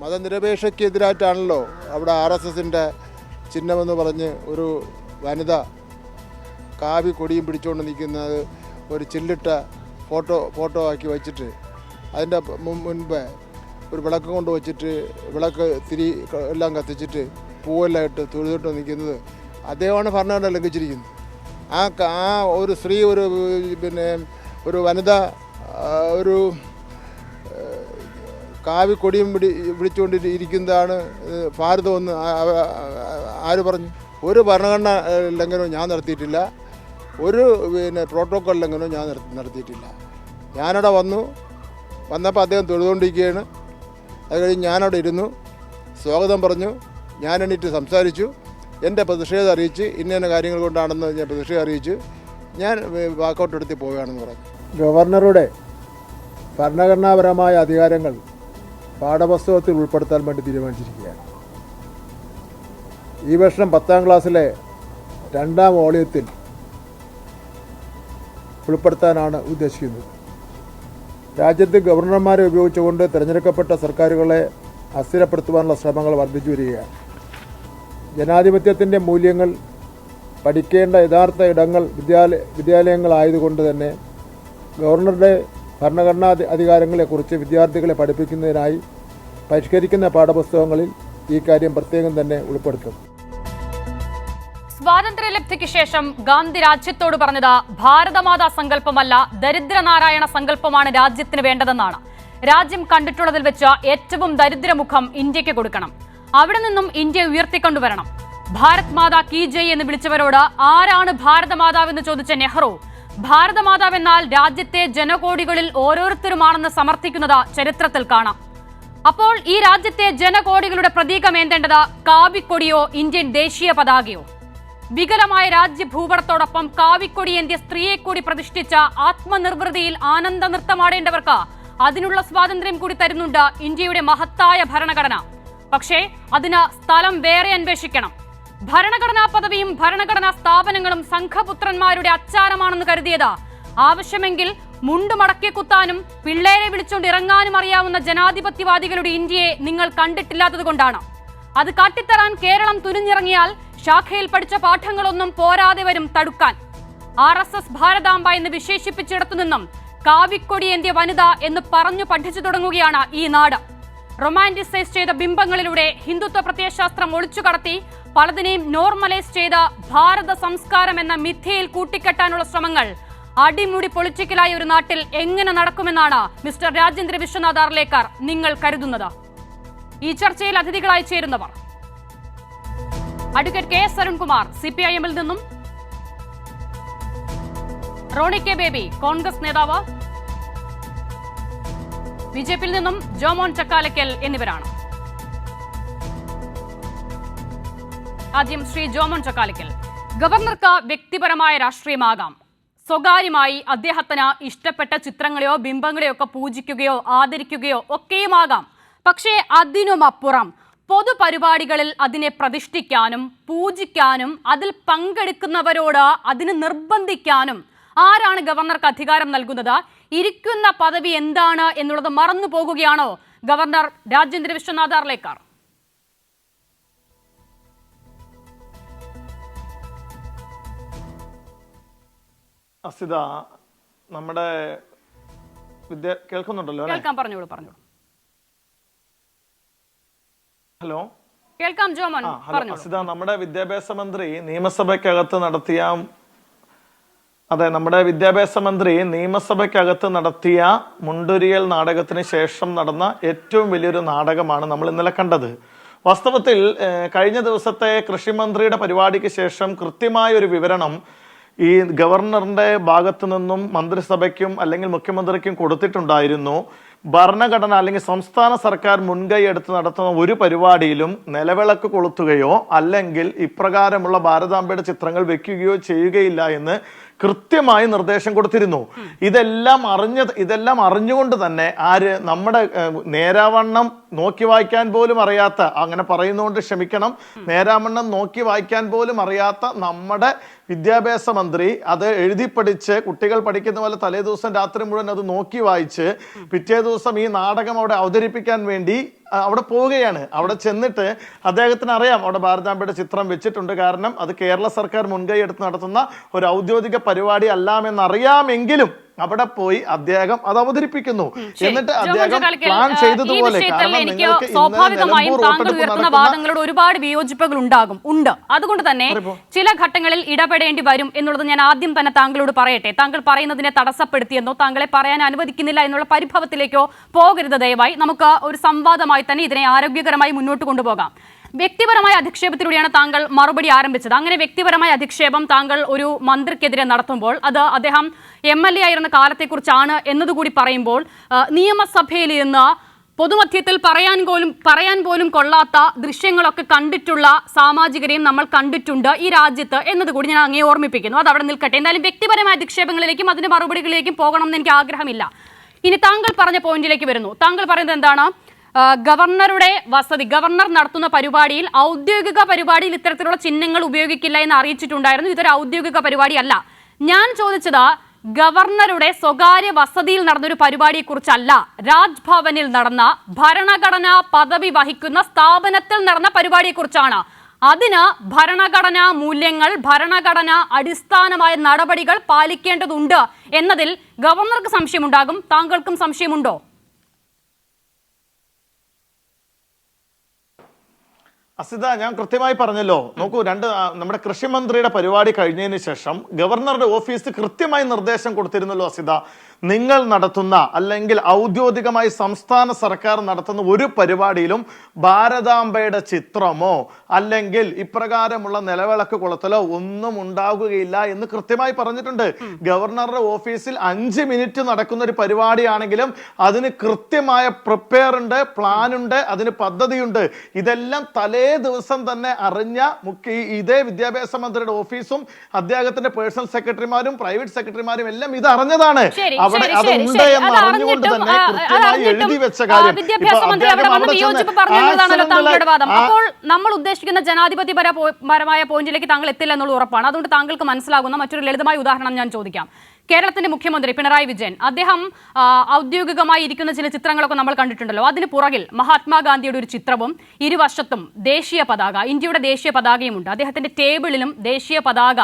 മതനിരപേക്ഷയ്ക്കെതിരായിട്ടാണല്ലോ അവിടെ RSSൻ്റെ ചിഹ്നമെന്ന് പറഞ്ഞ് ഒരു വനിത കാവി കൊടിയും പിടിച്ചുകൊണ്ട് നിൽക്കുന്നത് ഒരു ചില്ലിട്ട ഫോട്ടോ ആക്കി വെച്ചിട്ട് അതിൻ്റെ മുൻപ് ഒരു വിളക്ക് കൊണ്ട് വച്ചിട്ട് വിളക്ക് തിരി എല്ലാം കത്തിച്ചിട്ട് പൂവെല്ലാം ഇട്ട് തൊഴുതിട്ട് നിൽക്കുന്നത് അദ്ദേഹമാണ് ഭരണഘടന ലംഘിച്ചിരിക്കുന്നത്. ആ ഒരു സ്ത്രീ ഒരു വനിത ഒരു കാവി കൊടിയും പിടിച്ചുകൊണ്ട് ഇരിക്കുന്നതാണ് ഭാരതമെന്ന് ആര് പറഞ്ഞു? ഒരു ഭരണഘടന ലംഘനവും ഞാൻ നടത്തിയിട്ടില്ല, ഒരു പ്രോട്ടോക്കോൾ ലംഘനവും ഞാൻ നടത്തിയിട്ടില്ല. ഞാനവിടെ വന്നപ്പോൾ അദ്ദേഹം തൊഴുതുകൊണ്ടിരിക്കുകയാണ്. അത് കഴിഞ്ഞ് ഞാനവിടെ ഇരുന്നു, സ്വാഗതം പറഞ്ഞു, ഞാൻ എണീറ്റ് സംസാരിച്ചു, എൻ്റെ പ്രതിഷേധം അറിയിച്ച് ഇന്ന കാര്യങ്ങൾ കൊണ്ടാണെന്ന് ഞാൻ പ്രതിഷേധം അറിയിച്ചു, ഞാൻ വാക്കൗട്ട് എടുത്ത് പോവുകയാണെന്ന് പറഞ്ഞു. ഗവർണറുടെ ഭരണഘടനാപരമായ അധികാരങ്ങൾ പാഠപുസ്തകത്തിൽ ഉൾപ്പെടുത്താൻ വേണ്ടി തീരുമാനിച്ചിരിക്കുകയാണ്. ഈ വർഷം 10ാം ക്ലാസ്സിലെ 2ാം വോള്യത്തിൽ ഉൾപ്പെടുത്താനാണ് ഉദ്ദേശിക്കുന്നത്. രാജ്യത്ത് ഗവർണർമാരെ ഉപയോഗിച്ചുകൊണ്ട് തിരഞ്ഞെടുക്കപ്പെട്ട സർക്കാരുകളെ അസ്ഥിരപ്പെടുത്തുവാനുള്ള ശ്രമങ്ങൾ വർദ്ധിച്ചു വരികയാണ്. ജനാധിപത്യത്തിൻ്റെ മൂല്യങ്ങൾ പഠിക്കേണ്ട യഥാർത്ഥ ഇടങ്ങൾ വിദ്യാലയങ്ങളായതുകൊണ്ട് തന്നെ ഗവർണറുടെ ഭരണഘടനാ അധികാരങ്ങളെക്കുറിച്ച് വിദ്യാർത്ഥികളെ പഠിപ്പിക്കുന്നതിനായി പരിഷ്കരിക്കുന്ന പാഠപുസ്തകങ്ങളിൽ ഈ കാര്യം പ്രത്യേകം തന്നെ ഉൾപ്പെടുത്തും. സ്വാതന്ത്ര്യലബ്ധിക്ക് ശേഷം ഗാന്ധി രാജ്യത്തോട് പറഞ്ഞത് ഭാരതമാതാ സങ്കല്പമല്ല, ദരിദ്രനാരായണ സങ്കല്പമാണ് രാജ്യത്തിന് വേണ്ടതെന്നാണ്. രാജ്യം കണ്ടിട്ടുള്ളതിൽ വെച്ച് ഏറ്റവും ദരിദ്രമുഖം ഇന്ത്യക്ക് കൊടുക്കണം, അവിടെ നിന്നും ഇന്ത്യ ഉയർത്തിക്കൊണ്ടുവരണം. ഭാരത് മാതാ കീ ജയ് എന്ന് വിളിച്ചവരോട് ആരാണ് ഭാരതമാതാവെന്ന് ചോദിച്ച നെഹ്റു, ഭാരതമാതാവെന്നാൽ രാജ്യത്തെ ജനകോടികളിൽ ഓരോരുത്തരുമാണെന്ന് സമർത്ഥിക്കുന്നത് ചരിത്രത്തിൽ കാണാം. അപ്പോൾ ഈ രാജ്യത്തെ ജനകോടികളുടെ പ്രതീകമേന്തേണ്ടത് കാവിക്കൊടിയോ ഇന്ത്യൻ ദേശീയ പതാകയോ? വികലമായ രാജ്യഭൂപടത്തോടൊപ്പം കാവിക്കൊടിയേന്ത്യ സ്ത്രീയെ കൂടി പ്രതിഷ്ഠിച്ച ആത്മനിർവൃതിയിൽ ആനന്ദ നൃത്തമാടേണ്ടവർക്ക് അതിനുള്ള സ്വാതന്ത്ര്യം കൂടി തരുന്നുണ്ട് ഇന്ത്യയുടെ മഹത്തായ ഭരണഘടന. പക്ഷേ അതിന് സ്ഥലം വേറെ അന്വേഷിക്കണം. ഭരണഘടനാ പദവിയും ഭരണഘടനാ സ്ഥാപനങ്ങളും സംഘപുത്രന്മാരുടെ അച്ചാരമാണെന്ന് കരുതിയത് ആവശ്യമെങ്കിൽ മുണ്ടു മടക്കി കുത്താനും പിള്ളേരെ വിളിച്ചുകൊണ്ട് ഇറങ്ങാനും അറിയാവുന്ന ജനാധിപത്യവാദികളുടെ ഇന്ത്യയെ നിങ്ങൾ കണ്ടിട്ടില്ലാത്തതുകൊണ്ടാണ്. അത് കാട്ടിത്തരാൻ കേരളം തുനിഞ്ഞിറങ്ങിയാൽ ശാഖയിൽ പഠിച്ച പാഠങ്ങളൊന്നും പോരാതെ വരും തടുക്കാൻ. RSS ഭാരതാംബ എന്ന് വിശേഷിപ്പിച്ചിടത്തുനിന്നും കാവിക്കൊടിയേന്ത്യ വനിത എന്ന് പറഞ്ഞു പഠിച്ചു തുടങ്ങുകയാണ് ഈ നാട്. റൊമാന്റിസൈസ് ചെയ്ത ബിംബങ്ങളിലൂടെ ഹിന്ദുത്വ പ്രത്യയശാസ്ത്രം ഒളിച്ചു കടത്തി പലതിനെയും നോർമലൈസ് ചെയ്ത ഭാരത സംസ്കാരം എന്ന മിഥ്യയിൽ കൂട്ടിക്കെട്ടാനുള്ള ശ്രമങ്ങൾ അടിമുടി പൊളിറ്റിക്കലായ ഒരു നാട്ടിൽ എങ്ങനെ നടക്കുമെന്നാണ് മിസ്റ്റർ രാജേന്ദ്ര വിശ്വനാഥ് ആർലേക്കർ നിങ്ങൾ കരുതുന്നത്? ഈ ചർച്ചയിൽ അതിഥികളായി ചേരുന്നവർ: അഡ്വക്കേറ്റ് KS അരുൺകുമാർ CPIM-ൽ നിന്നും, റോണി കെ ബേബി കോൺഗ്രസ് നേതാവ്, BJP-യിൽ നിന്നും ജോമോൻ ചക്കാലക്കൽ എന്നിവരാണ്. ആദ്യം ശ്രീ ജോമോൻ ചക്കാലക്കൽ, ഗവർണർക്ക് വ്യക്തിപരമായ രാഷ്ട്രീയമാകാം, സ്വകാര്യമായി അദ്ദേഹത്തിന് ഇഷ്ടപ്പെട്ട ചിത്രങ്ങളെയോ ബിംബങ്ങളെയോ ഒക്കെ പൂജിക്കുകയോ ആദരിക്കുകയോ ഒക്കെയുമാകാം. പക്ഷേ അതിനുമപ്പുറം പൊതുപരിപാടികളിൽ അതിനെ പ്രതിഷ്ഠിക്കാനും പൂജിക്കാനും അതിൽ പങ്കെടുക്കുന്നവരോട് അതിന് നിർബന്ധിക്കാനും ആരാണ് ഗവർണർക്ക് അധികാരം നൽകുന്നത്? ഇരിക്കുന്ന പദവി എന്താണ് എന്നുള്ളത് മറന്നു പോകുകയാണോ ഗവർണർ രാജേന്ദ്ര വിശ്വനാഥ് ആർലേക്കർ? അസിത, നമ്മുടെ കേൾക്കുന്നുണ്ടല്ലോ? കേൾക്കാം, പറഞ്ഞോളൂ. ഹലോ, കേൾക്കാം ജോമോൻ. അസിത, നമ്മുടെ വിദ്യാഭ്യാസ മന്ത്രി നിയമസഭയ്ക്കകത്ത് നടത്തിയ മുണ്ടുരിയൽ നാടകത്തിന് ശേഷം നടന്ന ഏറ്റവും വലിയൊരു നാടകമാണ് നമ്മൾ ഇന്നലെ കണ്ടത്. വാസ്തവത്തിൽ കഴിഞ്ഞ ദിവസത്തെ കൃഷിമന്ത്രിയുടെ പരിപാടിക്ക് ശേഷം കൃത്യമായ ഒരു വിവരണം ഈ ഗവർണറിന്റെ ഭാഗത്തു നിന്നും മന്ത്രിസഭയ്ക്കും അല്ലെങ്കിൽ മുഖ്യമന്ത്രിക്കും കൊടുത്തിട്ടുണ്ടായിരുന്നു. ഭരണഘടന അല്ലെങ്കിൽ സംസ്ഥാന സർക്കാർ മുൻകൈ എടുത്ത് നടത്തുന്ന ഒരു പരിപാടിയിലും നിലവിളക്ക് കൊളുത്തുകയോ അല്ലെങ്കിൽ ഇപ്രകാരമുള്ള ഭാരതാംബയുടെ ചിത്രങ്ങൾ വെക്കുകയോ ചെയ്യുകയില്ല എന്ന് കൃത്യമായി നിർദ്ദേശം കൊടുത്തിരുന്നു. ഇതെല്ലാം അറിഞ്ഞുകൊണ്ട് തന്നെ നമ്മുടെ നേരാവണ്ണം നോക്കി വായിക്കാൻ പോലും അറിയാത്ത, അങ്ങനെ പറയുന്നതുകൊണ്ട് ക്ഷമിക്കണം, നേരാവണ്ണം നോക്കി വായിക്കാൻ പോലും അറിയാത്ത നമ്മുടെ വിദ്യാഭ്യാസ മന്ത്രി അത് എഴുതി പഠിച്ച് കുട്ടികൾ പഠിക്കുന്ന പോലെ തലേ ദിവസം രാത്രി മുഴുവൻ അത് നോക്കി വായിച്ച് പിറ്റേ ദിവസം ഈ നാടകം അവിടെ അവതരിപ്പിക്കാൻ വേണ്ടി അവിടെ പോവുകയാണ്. അവിടെ ചെന്നിട്ട് അദ്ദേഹത്തിന് അറിയാം അവിടെ ഭാരതാംബയുടെ ചിത്രം വെച്ചിട്ടുണ്ട്, കാരണം അത് കേരള സർക്കാർ മുൻകൈ എടുത്ത് നടത്തുന്ന ഒരു ഔദ്യോഗിക പരിപാടി അല്ലാമെന്നറിയാമെങ്കിലും അവിടെ പോയി അദ്ദേഹം അത് അവതരിപ്പിക്കുന്നു. എന്നിട്ട് അദ്ദേഹം പ്ലാൻ ചെയ്തതുപോലെ, എനിക്ക് സ്വാഭാവികമായും താങ്കൾ ഉയർത്തുന്ന വാദങ്ങളോട് ഒരുപാട് വിയോജിപ്പുകൾ ഉണ്ട്. അതുകൊണ്ട് തന്നെ ചില ഘട്ടങ്ങളിൽ ഇടപെടേണ്ടി വരും എന്നുള്ളത് ഞാൻ ആദ്യം തന്നെ താങ്കളോട് പറയട്ടെ. താങ്കൾ പറയുന്നതിനെ തടസ്സപ്പെടുത്തിയെന്നോ താങ്കളെ പറയാൻ അനുവദിക്കുന്നില്ല എന്നുള്ള പരിഭവത്തിലേക്കോ പോകരുത് ദയവായി. നമുക്ക് ഒരു സംവാദമായി തന്നെ ഇതിനെ ആരോഗ്യകരമായി മുന്നോട്ട് കൊണ്ടുപോകാം. വ്യക്തിപരമായ അധിക്ഷേപത്തിലൂടെയാണ് താങ്കൾ മറുപടി ആരംഭിച്ചത്. അങ്ങനെ വ്യക്തിപരമായ അധിക്ഷേപം താങ്കൾ ഒരു മന്ത്രിക്കെതിരെ നടത്തുമ്പോൾ അത് അദ്ദേഹം MLA ആയിരുന്ന കാലത്തെക്കുറിച്ചാണ് എന്നതുകൂടി പറയുമ്പോൾ നിയമസഭയിൽ ഇരുന്ന് പൊതുമധ്യത്തിൽ പറയാൻ പോലും കൊള്ളാത്ത ദൃശ്യങ്ങളൊക്കെ കണ്ടിട്ടുള്ള സാമാജികരെയും നമ്മൾ കണ്ടിട്ടുണ്ട് ഈ രാജ്യത്ത് എന്നതുകൂടി ഞാൻ അങ്ങേ ഓർമ്മിപ്പിക്കുന്നു. അത് അവിടെ നിൽക്കട്ടെ. എന്തായാലും വ്യക്തിപരമായ അധിക്ഷേപങ്ങളിലേക്കും അതിന്റെ മറുപടികളിലേക്കും പോകണം എന്ന് എനിക്ക് ആഗ്രഹമില്ല. ഇനി താങ്കൾ പറഞ്ഞ പോയിന്റിലേക്ക് വരുന്നു. താങ്കൾ പറയുന്നത് എന്താണ്? ഗവർണറുടെ വസതി, ഗവർണർ നടത്തുന്ന പരിപാടിയിൽ, ഔദ്യോഗിക പരിപാടിയിൽ ഇത്തരത്തിലുള്ള ചിഹ്നങ്ങൾ ഉപയോഗിക്കില്ല എന്ന് അറിയിച്ചിട്ടുണ്ടായിരുന്നു. ഇതൊരു ഔദ്യോഗിക പരിപാടിയല്ല. ഞാൻ ചോദിച്ചത് ഗവർണറുടെ സ്വകാര്യ വസതിയിൽ നടന്നൊരു പരിപാടിയെക്കുറിച്ചല്ല, രാജ്ഭവനിൽ നടന്ന ഭരണഘടനാ പദവി വഹിക്കുന്ന സ്ഥാപനത്തിൽ നടന്ന പരിപാടിയെക്കുറിച്ചാണ്. അതിന് ഭരണഘടനാ മൂല്യങ്ങൾ, ഭരണഘടനാ അടിസ്ഥാനമായ നടപടികൾ പാലിക്കേണ്ടതുണ്ട് എന്നതിൽ ഗവർണർക്ക് സംശയമുണ്ടാകും. താങ്കൾക്കും സംശയമുണ്ടോ? അസിത, ഞാൻ കൃത്യമായി പറഞ്ഞല്ലോ. നോക്കൂ, നമ്മുടെ കൃഷിമന്ത്രിയുടെ പരിപാടി കഴിഞ്ഞതിന് ശേഷം ഗവർണറുടെ ഓഫീസ് കൃത്യമായി നിർദ്ദേശം കൊടുത്തിരുന്നല്ലോ അസിത, നിങ്ങൾ നടത്തുന്ന അല്ലെങ്കിൽ ഔദ്യോഗികമായി സംസ്ഥാന സർക്കാർ നടത്തുന്ന ഒരു പരിപാടിയിലും ഭാരതാംബയുടെ ചിത്രമോ അല്ലെങ്കിൽ ഇപ്രകാരമുള്ള നിലവിളക്ക് കൊളുത്തലോ ഒന്നും ഉണ്ടാകുകയില്ല എന്ന് കൃത്യമായി പറഞ്ഞിട്ടുണ്ട്. ഗവർണറുടെ ഓഫീസിൽ 5 മിനിറ്റ് നടക്കുന്ന ഒരു പരിപാടിയാണെങ്കിലും അതിന് കൃത്യമായ പ്രിപ്പയർ ഉണ്ട്, പ്ലാൻ ഉണ്ട്, അതിന് പദ്ധതിയുണ്ട്. ഇതെല്ലാം തലേ ദിവസം തന്നെ അറിഞ്ഞ ഇതേ വിദ്യാഭ്യാസ മന്ത്രിയുടെ ഓഫീസും അദ്ദേഹത്തിന്റെ പേഴ്സണൽ സെക്രട്ടറിമാരും പ്രൈവറ്റ് സെക്രട്ടറിമാരും എല്ലാം ഇത് അറിഞ്ഞതാണ്. അവിടെ അതുണ്ട് എന്ന് അറിഞ്ഞുകൊണ്ട് തന്നെ കൃത്യമായി എഴുതി വെച്ച കാര്യം. അപ്പോൾ നമ്മൾ ഉദ്ദേശിക്കുന്ന ജനാധിപത്യപരമായ പോയിന്റിലേക്ക് താങ്കൾ എത്തില്ല എന്നുള്ള ഉറപ്പാണ്. അതുകൊണ്ട് താങ്കൾക്ക് മനസ്സിലാകുന്ന മറ്റൊരു ലളിതമായ ഉദാഹരണം ഞാൻ ചോദിക്കാം. കേരളത്തിന്റെ മുഖ്യമന്ത്രി പിണറായി വിജയൻ, അദ്ദേഹം ഔദ്യോഗികമായി ഇരിക്കുന്ന ചില ചിത്രങ്ങളൊക്കെ നമ്മൾ കണ്ടിട്ടുണ്ടല്ലോ. അതിന് പുറകിൽ മഹാത്മാഗാന്ധിയുടെ ഒരു ചിത്രവും ഇരുവശത്തും ദേശീയ പതാക, ഇന്ത്യയുടെ ദേശീയ പതാകയുമുണ്ട്. അദ്ദേഹത്തിന്റെ ടേബിളിലും ദേശീയ പതാക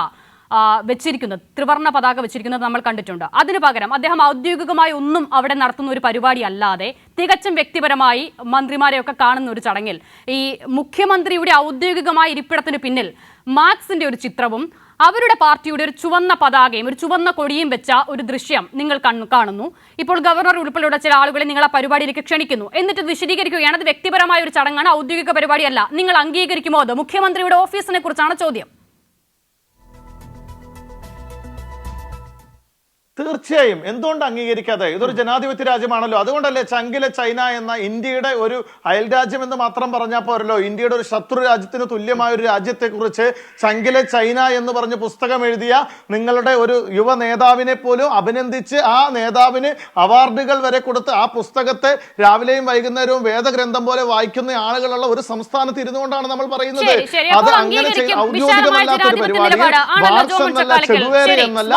വെച്ചിരിക്കുന്നത്, ത്രിവർണ്ണ പതാക വെച്ചിരിക്കുന്നത് നമ്മൾ കണ്ടിട്ടുണ്ട്. അതിനു പകരം അദ്ദേഹം ഔദ്യോഗികമായി ഒന്നും അവിടെ നടത്തുന്ന ഒരു പരിപാടി അല്ലാതെ തികച്ചും വ്യക്തിപരമായി മന്ത്രിമാരെയൊക്കെ കാണുന്ന ഒരു ചടങ്ങിൽ ഈ മുഖ്യമന്ത്രിയുടെ ഔദ്യോഗികമായ ഇരിപ്പിടത്തിന് പിന്നിൽ മാർക്സിന്റെ ഒരു ചിത്രവും അവരുടെ പാർട്ടിയുടെ ഒരു ചുവന്ന പതാകയും ഒരു ചുവന്ന കൊടിയും വെച്ച ഒരു ദൃശ്യം നിങ്ങൾ കാണുന്നു. ഇപ്പോൾ ഗവർണർ ഉൾപ്പെടെയുള്ള ചില ആളുകളെ നിങ്ങൾ ആ പരിപാടിയിലേക്ക് ക്ഷണിക്കുന്നു. എന്നിട്ട് വിശദീകരിക്കുകയാണ് അത് വ്യക്തിപരമായ ഒരു ചടങ്ങാണ്, ഔദ്യോഗിക പരിപാടിയല്ല. നിങ്ങൾ അംഗീകരിക്കുമോ? അത് മുഖ്യമന്ത്രിയുടെ ഓഫീസിനെ കുറിച്ചാണ് ചോദ്യം. തീർച്ചയായും, എന്തുകൊണ്ട് അംഗീകരിക്കാതെ? ഇതൊരു ജനാധിപത്യ രാജ്യമാണല്ലോ. അതുകൊണ്ടല്ലേ ചങ്കിലെ ചൈന എന്ന ഇന്ത്യയുടെ ഒരു അയൽരാജ്യം എന്ന് മാത്രം പറഞ്ഞാൽ പോരല്ലോ, ഇന്ത്യയുടെ ഒരു ശത്രു രാജ്യത്തിന് തുല്യമായ ഒരു രാജ്യത്തെ കുറിച്ച് ചങ്കിലെ ചൈന എന്ന് പറഞ്ഞ് പുസ്തകം എഴുതിയ നിങ്ങളുടെ ഒരു യുവ നേതാവിനെ പോലും അഭിനന്ദിച്ച് ആ നേതാവിന് അവാർഡുകൾ വരെ കൊടുത്ത് ആ പുസ്തകത്തെ രാവിലെയും വൈകുന്നേരവും വേദഗ്രന്ഥം പോലെ വായിക്കുന്ന ആളുകളുള്ള ഒരു സംസ്ഥാനത്ത് ഇരുന്നുകൊണ്ടാണ് നമ്മൾ പറയുന്നത്. അത് അങ്ങനെ ഔദ്യോഗികമല്ലാത്ത ഒരു പരിപാടി, മാർക്സ് എന്നല്ല, ചെഗുവേര എന്നല്ല,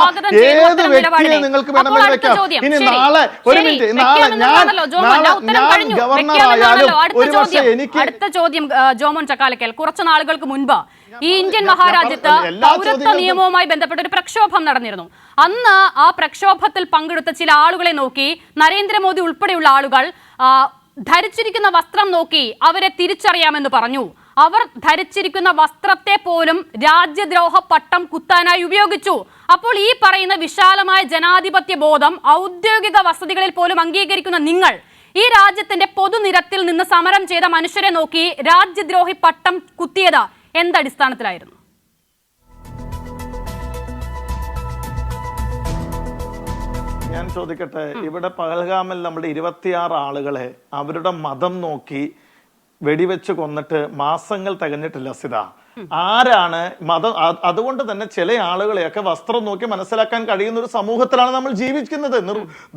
ഏത് വ്യക്തിയെ നിങ്ങൾക്ക് വേണമെങ്കിൽ വെക്കാം. ഇനി നാളെ ഒരു മിനിറ്റ്, നാളെ ഞാൻ ഗവർണർ ആയാലും ഒരു പക്ഷേ എനിക്ക് അടുത്ത ചോദ്യം ജോമോൻ ചക്കാലക്കൽ, കുറച്ച് നാളുകൾക്ക് മുൻപ് ഈ ഇന്ത്യൻ മഹാരാജ്യത്ത് പൗരത്വ നിയമവുമായി ബന്ധപ്പെട്ട ഒരു പ്രക്ഷോഭം നടന്നിരുന്നു. അന്ന് ആ പ്രക്ഷോഭത്തിൽ പങ്കെടുത്ത ചില ആളുകളെ നോക്കി നരേന്ദ്രമോദി ഉൾപ്പെടെയുള്ള ആളുകൾ ധരിച്ചിരിക്കുന്ന വസ്ത്രം നോക്കി അവരെ തിരിച്ചറിയാമെന്ന് പറഞ്ഞു. അവർ ധരിച്ചിരിക്കുന്ന വസ്ത്രത്തെ പോലും രാജ്യദ്രോഹ പട്ടം കുത്താനായി ഉപയോഗിച്ചു. അപ്പോൾ ഈ പറയുന്ന വിശാലമായ ജനാധിപത്യ ബോധം ഔദ്യോഗിക വസതികളിൽ പോലും അംഗീകരിക്കുന്ന നിങ്ങൾ ഈ രാജ്യത്തിന്റെ പൊതുനിരത്തിൽ നിന്ന് സമരം ചെയ്ത മനുഷ്യരെ നോക്കി രാജ്യദ്രോഹി പട്ടം കുത്തിയത് എന്തടിസ്ഥാനത്തിലായിരുന്നു? ഞാൻ ചോദിക്കട്ടെ, ഇവിടെ പഹൽഗാമിൽ നമ്മുടെ 26 ആളുകളെ അവരുടെ മതം നോക്കി വെടിവെച്ച് കൊന്നിട്ട് മാസങ്ങൾ തികഞ്ഞിട്ടില്ല സിത. ആരാണ് മതം. അതുകൊണ്ട് തന്നെ ചില ആളുകളെയൊക്കെ വസ്ത്രം നോക്കി മനസ്സിലാക്കാൻ കഴിയുന്ന ഒരു സമൂഹത്തിലാണ് നമ്മൾ ജീവിക്കുന്നത്.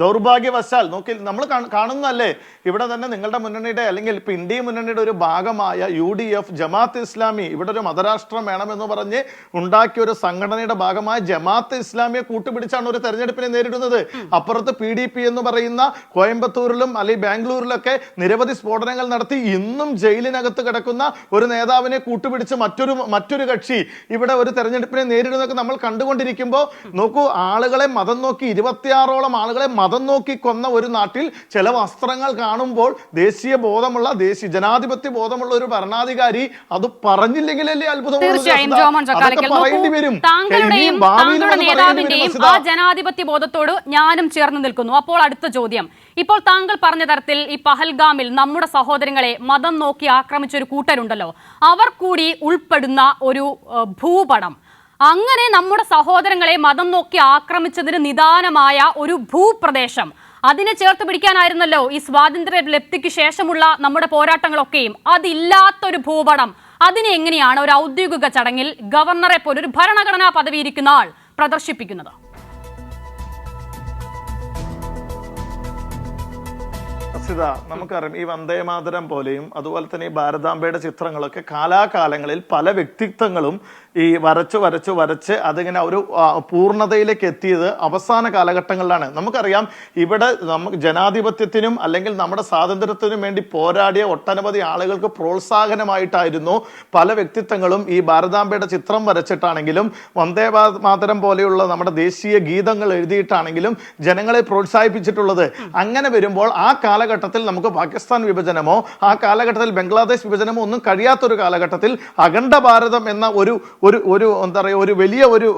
ദൗർഭാഗ്യവശാൽ നോക്കി നമ്മൾ കാണുന്നല്ലേ, ഇവിടെ തന്നെ നിങ്ങളുടെ മുന്നണിയുടെ അല്ലെങ്കിൽ ഇപ്പൊ ഇന്ത്യ മുന്നണിയുടെ ഒരു ഭാഗമായ UDF ജമാഅത്ത് ഇസ്ലാമി ഇവിടെ ഒരു മതരാഷ്ട്രം വേണമെന്ന് പറഞ്ഞ് ഉണ്ടാക്കിയ ഒരു സംഘടനയുടെ ഭാഗമായ ജമാഅത്ത് ഇസ്ലാമിയെ കൂട്ടുപിടിച്ചാണ് ഒരു തെരഞ്ഞെടുപ്പിനെ നേരിടുന്നത്. അപ്പുറത്ത് PDP എന്ന് പറയുന്ന കോയമ്പത്തൂരിലും അല്ലെങ്കിൽ ബാംഗ്ലൂരിലൊക്കെ നിരവധി സ്ഫോടനങ്ങൾ നടത്തി ഇന്നും ജയിലിനകത്ത് കിടക്കുന്ന ഒരു നേതാവിനെ കൂട്ടുപിടിച്ച് മറ്റൊരു കക്ഷി ഇവിടെ ഒരു തെരഞ്ഞെടുപ്പിനെ നേരിടുന്നതൊക്കെ നമ്മൾ കണ്ടുകൊണ്ടിരിക്കുമ്പോൾ നോക്കൂ, ആളുകളെ മതം നോക്കി 26ഓളം ആളുകളെ മതം നോക്കി കൊന്ന ഒരു നാട്ടിൽ ചില വസ്ത്രങ്ങൾ കാണുമ്പോൾ ദേശീയ ബോധമുള്ള ജനാധിപത്യ ബോധമുള്ള ഒരു ഭരണാധികാരി അത് പറഞ്ഞില്ലെങ്കിലല്ലേ പറയേണ്ടി വരും. താങ്കളുടെ നേതാവിന്റെയും ആ ജനാധിപത്യ ബോധത്തോട് ഞാനും ചേർന്ന് നിൽക്കുന്നു. അപ്പോൾ അടുത്ത ചോദ്യം, ഇപ്പോൾ താങ്കൾ പറഞ്ഞ തരത്തിൽ ഈ പഹൽഗാമിൽ നമ്മുടെ സഹോദരങ്ങളെ മതം നോക്കി ആക്രമിച്ച ഒരു കൂട്ടരുണ്ടല്ലോ, അവർ കൂടി ഉൾപ്പെടുന്ന ഒരു ഭൂപടം, അങ്ങനെ നമ്മുടെ സഹോദരങ്ങളെ മതം നോക്കി ആക്രമിച്ചതിന് നിദാനമായ ഒരു ഭൂപ്രദേശം, അതിനെ ചേർത്ത് പിടിക്കാനായിരുന്നല്ലോ ഈ സ്വാതന്ത്ര്യ ലബ്ധിക്ക് ശേഷമുള്ള നമ്മുടെ പോരാട്ടങ്ങളൊക്കെയും. അതില്ലാത്തൊരു ഭൂപടം അതിനെ എങ്ങനെയാണ് ഒരു ഔദ്യോഗിക ചടങ്ങിൽ ഗവർണറെ പോലെ ഒരു ഭരണഘടനാ പദവി ഇരിക്കുന്ന ആൾ പ്രദർശിപ്പിക്കുന്നത്? നമുക്കറിയാം, ഈ വന്ദേമാതരം പോലെയും അതുപോലെ തന്നെ ഈ ഭാരതാംബയുടെ ചിത്രങ്ങളൊക്കെ കാലാകാലങ്ങളിൽ പല വ്യക്തിത്വങ്ങളും ഈ വരച്ച് അതിങ്ങനെ ഒരു പൂർണ്ണതയിലേക്ക് എത്തിയത് അവസാന കാലഘട്ടങ്ങളിലാണ്. നമുക്കറിയാം, ഇവിടെ നമുക്ക് ജനാധിപത്യത്തിനും അല്ലെങ്കിൽ നമ്മുടെ സ്വാതന്ത്ര്യത്തിനും വേണ്ടി പോരാടിയ ഒട്ടനവധി ആളുകൾക്ക് പ്രോത്സാഹനമായിട്ടായിരുന്നു പല വ്യക്തിത്വങ്ങളും ഈ ഭാരതാംബയുടെ ചിത്രം വരച്ചിട്ടാണെങ്കിലും വന്ദേ മാതരം പോലെയുള്ള നമ്മുടെ ദേശീയ ഗീതങ്ങൾ എഴുതിയിട്ടാണെങ്കിലും ജനങ്ങളെ പ്രോത്സാഹിപ്പിച്ചിട്ടുള്ളത്. അങ്ങനെ വരുമ്പോൾ ആ കാലഘട്ടത്തിൽ നമുക്ക് പാകിസ്ഥാൻ വിഭജനമോ ആ കാലഘട്ടത്തിൽ ബംഗ്ലാദേശ് വിഭജനമോ ഒന്നും കഴിയാത്തൊരു കാലഘട്ടത്തിൽ അഖണ്ഡ ഭാരതം എന്ന ഒരു എന്താ പറയുക ഒരു വലിയ ഒരു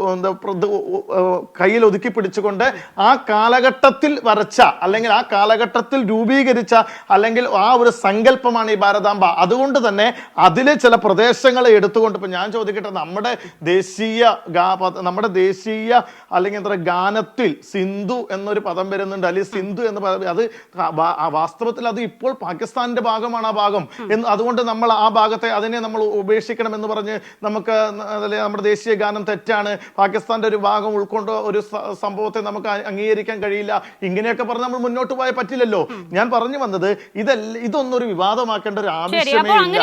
കയ്യിൽ ഒതുക്കി പിടിച്ചുകൊണ്ട് ആ കാലഘട്ടത്തിൽ വരച്ച അല്ലെങ്കിൽ ആ കാലഘട്ടത്തിൽ രൂപീകരിച്ച അല്ലെങ്കിൽ ആ ഒരു സങ്കല്പമാണ് ഈ ഭാരതാംബ. അതുകൊണ്ട് തന്നെ അതിലെ ചില പ്രദേശങ്ങളെ എടുത്തുകൊണ്ട് ഇപ്പൊ ഞാൻ ചോദിക്കട്ടെ, നമ്മുടെ ദേശീയ അല്ലെങ്കിൽ എന്താ പറയുക ഗാനത്തിൽ സിന്ധു എന്നൊരു പദം വരുന്നുണ്ട്, അല്ലെങ്കിൽ സിന്ധു എന്ന് പറയുന്നത് അത് വാസ്തവത്തിൽ അത് ഇപ്പോൾ പാകിസ്ഥാന്റെ ഭാഗമാണ് ആ ഭാഗം എന്ന്. അതുകൊണ്ട് നമ്മൾ ആ ഭാഗത്തെ അതിനെ നമ്മൾ ഉപേക്ഷിക്കണം എന്ന് പറഞ്ഞ് നമുക്ക് നമ്മുടെ ദേശീയ ഗാനം തെറ്റാണ്, പാകിസ്ഥാന്റെ ഒരു ഭാഗം ഉൾക്കൊണ്ട് ഒരു സംഭവത്തെ നമുക്ക് അംഗീകരിക്കാൻ കഴിയില്ല, ഇങ്ങനെയൊക്കെ പറഞ്ഞ് നമ്മൾ മുന്നോട്ട് പോയാൽ പറ്റില്ലല്ലോ. ഞാൻ പറഞ്ഞു വന്നത് ഇതൊന്നും ഒരു വിവാദമാക്കേണ്ട ഒരു ആവശ്യമേ ഇല്ല.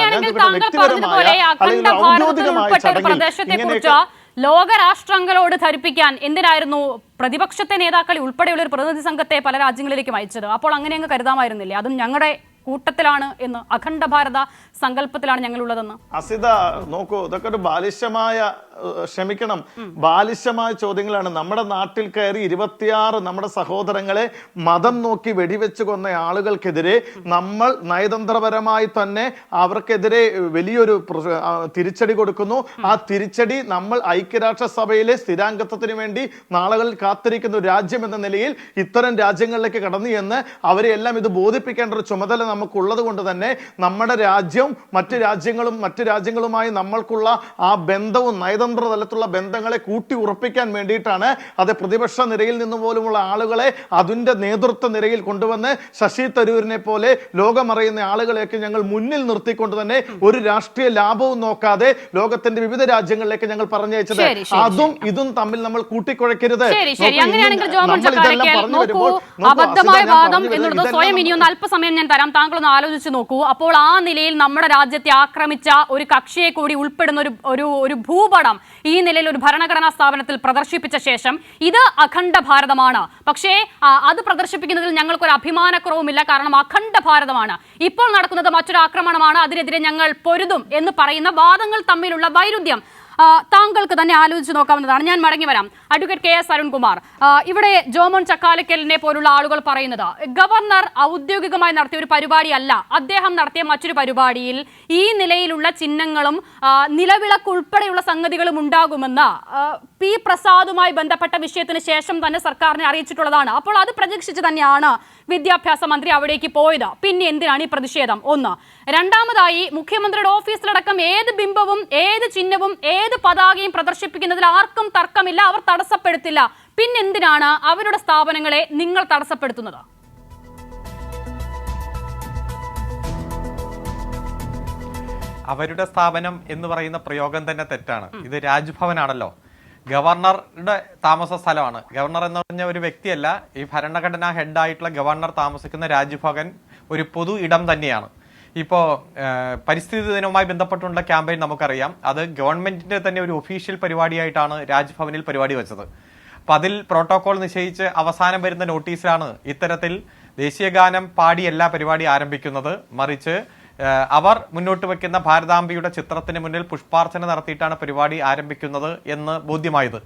വ്യക്തിപരമായ അല്ലെങ്കിൽ ഔദ്യോഗികമായ ചടങ്ങിൽ ലോകരാഷ്ട്രങ്ങളോട് ധരിപ്പിക്കാൻ എന്തിനായിരുന്നു പ്രതിപക്ഷത്തെ നേതാക്കളെ ഉൾപ്പെടെയുള്ള ഒരു പ്രതിനിധി സംഘത്തെ പല രാജ്യങ്ങളിലേക്കും അയച്ചത്? അപ്പോൾ അങ്ങനെ അങ്ങ് കരുതാമായിരുന്നില്ലേ? അതും ഞങ്ങളുടെ കൂട്ടത്തിലാണ് എന്ന്, അഖണ്ഡ ഭാരത സങ്കല്പത്തിലാണ് ഞങ്ങളുള്ളതെന്ന്. അസിത നോക്കൂ, ഇതൊക്കെ ഒരു ബാലിശമായ ചോദ്യങ്ങളാണ്. നമ്മുടെ നാട്ടിൽ കയറി 26 നമ്മുടെ സഹോദരങ്ങളെ മതം നോക്കി വെടിവെച്ച് കൊന്ന ആളുകൾക്കെതിരെ നമ്മൾ നയതന്ത്രപരമായി തന്നെ അവർക്കെതിരെ വലിയൊരു തിരിച്ചടി കൊടുക്കുന്നു. ആ തിരിച്ചടി നമ്മൾ ഐക്യരാഷ്ട്രസഭയിലെ സ്ഥിരാംഗത്വത്തിന് വേണ്ടി നാളുകളിൽ കാത്തിരിക്കുന്ന ഒരു രാജ്യം എന്ന നിലയിൽ ഇത്തരം രാജ്യങ്ങളിലേക്ക് കടന്നു എന്ന് അവരെ എല്ലാം ഇത് ബോധിപ്പിക്കേണ്ട ഒരു ചുമതല നമുക്കുള്ളത് കൊണ്ട് തന്നെ നമ്മുടെ രാജ്യം മറ്റു രാജ്യങ്ങളുമായി നമ്മൾക്കുള്ള ആ ബന്ധവും നയതന്ത്ര തലത്തിലുള്ള ബന്ധങ്ങളെ കൂട്ടി ഉറപ്പിക്കാൻ വേണ്ടിയിട്ടാണ് അത് പ്രതിപക്ഷ നിരയിൽ നിന്ന് പോലുമുള്ള ആളുകളെ അതിന്റെ നേതൃത്വ നിരയിൽ കൊണ്ടുവന്ന് ശശി തരൂരിനെ പോലെ ലോകമറിയുന്ന ആളുകളെയൊക്കെ ഞങ്ങൾ മുന്നിൽ നിർത്തിക്കൊണ്ട് തന്നെ ഒരു രാഷ്ട്രീയ ലാഭവും നോക്കാതെ ലോകത്തിന്റെ വിവിധ രാജ്യങ്ങളിലേക്ക് ഞങ്ങൾ പറഞ്ഞയച്ചത്. അതും ഇതും തമ്മിൽ നമ്മൾ കൂട്ടിക്കുഴയ്ക്കരുത്. സ്വയം ഇനിയൊന്ന് അല്പസമയം ഞാൻ തരാം, താങ്കളൊന്ന് ആലോചിച്ച് നോക്കൂ. അപ്പോൾ ആ നിലയിൽ നമ്മുടെ രാജ്യത്തെ ആക്രമിച്ച ഒരു കക്ഷിയെ കൂടി ഉൾപ്പെടുന്ന ഒരു ഭൂപടം ഈ നിലയിൽ ഒരു ഭരണഘടനാ സ്ഥാപനത്തിൽ പ്രദർശിപ്പിച്ച ശേഷം ഇത് അഖണ്ഡ ഭാരതമാണ്, പക്ഷേ അത് പ്രദർശിപ്പിക്കുന്നതിൽ ഞങ്ങൾക്കൊരു അഭിമാനക്കുറവുമില്ല, കാരണം അഖണ്ഡ ഭാരതമാണ്. ഇപ്പോൾ നടക്കുന്നത് മറ്റൊരു ആക്രമണമാണ്, അതിനെതിരെ ഞങ്ങൾ പൊരുതും എന്ന് പറയുന്ന വാദങ്ങൾ തമ്മിലുള്ള വൈരുദ്ധ്യം താങ്കൾക്ക് തന്നെ ആലോചിച്ച് നോക്കാവുന്നതാണ്. ഞാൻ മടങ്ങി വരാം. അഡ്വക്കേറ്റ് KS അരുൺകുമാർ, ഇവിടെ ജോമോൻ ചക്കാലക്കലിനെ പോലുള്ള ആളുകൾ പറയുന്നത് ഗവർണർ ഔദ്യോഗികമായി നടത്തിയ ഒരു പരിപാടിയല്ല, അദ്ദേഹം നടത്തിയ മറ്റൊരു പരിപാടിയിൽ ഈ നിലയിലുള്ള ചിഹ്നങ്ങളും നിലവിളക്ക് ഉൾപ്പെടെയുള്ള സംഗതികളും ഉണ്ടാകുമെന്ന് പി പ്രസാദുമായി ബന്ധപ്പെട്ട വിഷയത്തിന് ശേഷം തന്നെ സർക്കാരിനെ അറിയിച്ചിട്ടുള്ളതാണ്. അപ്പോൾ അത് പ്രതീക്ഷിച്ച് തന്നെയാണ് വിദ്യാഭ്യാസ മന്ത്രി അവിടേക്ക് പോയത്. പിന്നെ എന്തിനാണ് ഈ പ്രതിഷേധം? ഒന്ന്. രണ്ടാമതായി, മുഖ്യമന്ത്രിയുടെ ഓഫീസിലടക്കം ഏത് ബിംബവും ഏത് ചിഹ്നവും ഏത് പതാകയും പ്രദർശിപ്പിക്കുന്നതിൽ ആർക്കും തർക്കമില്ല, അവർ തടസ്സപ്പെടുത്തില്ല. പിന്നെന്തിനാണ് അവരുടെ സ്ഥാപനങ്ങളെ നിങ്ങൾ തടസ്സപ്പെടുത്തുന്നത്? അവരുടെ സ്ഥാപനം എന്ന് പറയുന്ന പ്രയോഗം തന്നെ തെറ്റാണ്. ഇത് രാജ്ഭവനാണല്ലോ, ഗവർണറുടെ താമസ സ്ഥലമാണ്. ഗവർണർ എന്ന് പറഞ്ഞ ഒരു വ്യക്തിയല്ല, ഈ ഭരണഘടനാ ഹെഡായിട്ടുള്ള ഗവർണർ താമസിക്കുന്ന രാജ്ഭവൻ ഒരു പൊതു ഇടം തന്നെയാണ്. ഇപ്പോൾ പരിസ്ഥിതി ദിനവുമായി ബന്ധപ്പെട്ടുള്ള ക്യാമ്പയിൻ നമുക്കറിയാം, അത് ഗവൺമെന്റിന്റെ തന്നെ ഒരു ഒഫീഷ്യൽ പരിപാടിയായിട്ടാണ് രാജ്ഭവനിൽ പരിപാടി വെച്ചത്. അപ്പം അതിൽ പ്രോട്ടോകോൾ നിശ്ചയിച്ച് അവസാനം വരുന്ന നോട്ടീസിലാണ് ഇത്തരത്തിൽ ദേശീയഗാനം പാടിയല്ല പരിപാടി ആരംഭിക്കുന്നത്, മറിച്ച് അവർ മുന്നോട്ട് വെക്കുന്ന ഭാരതാംബയുടെ ചിത്രത്തിന് മുന്നിൽ പുഷ്പാർച്ചന നടത്തിയിട്ടാണ് പരിപാടി ആരംഭിക്കുന്നത് എന്ന് ബോധ്യമായത്.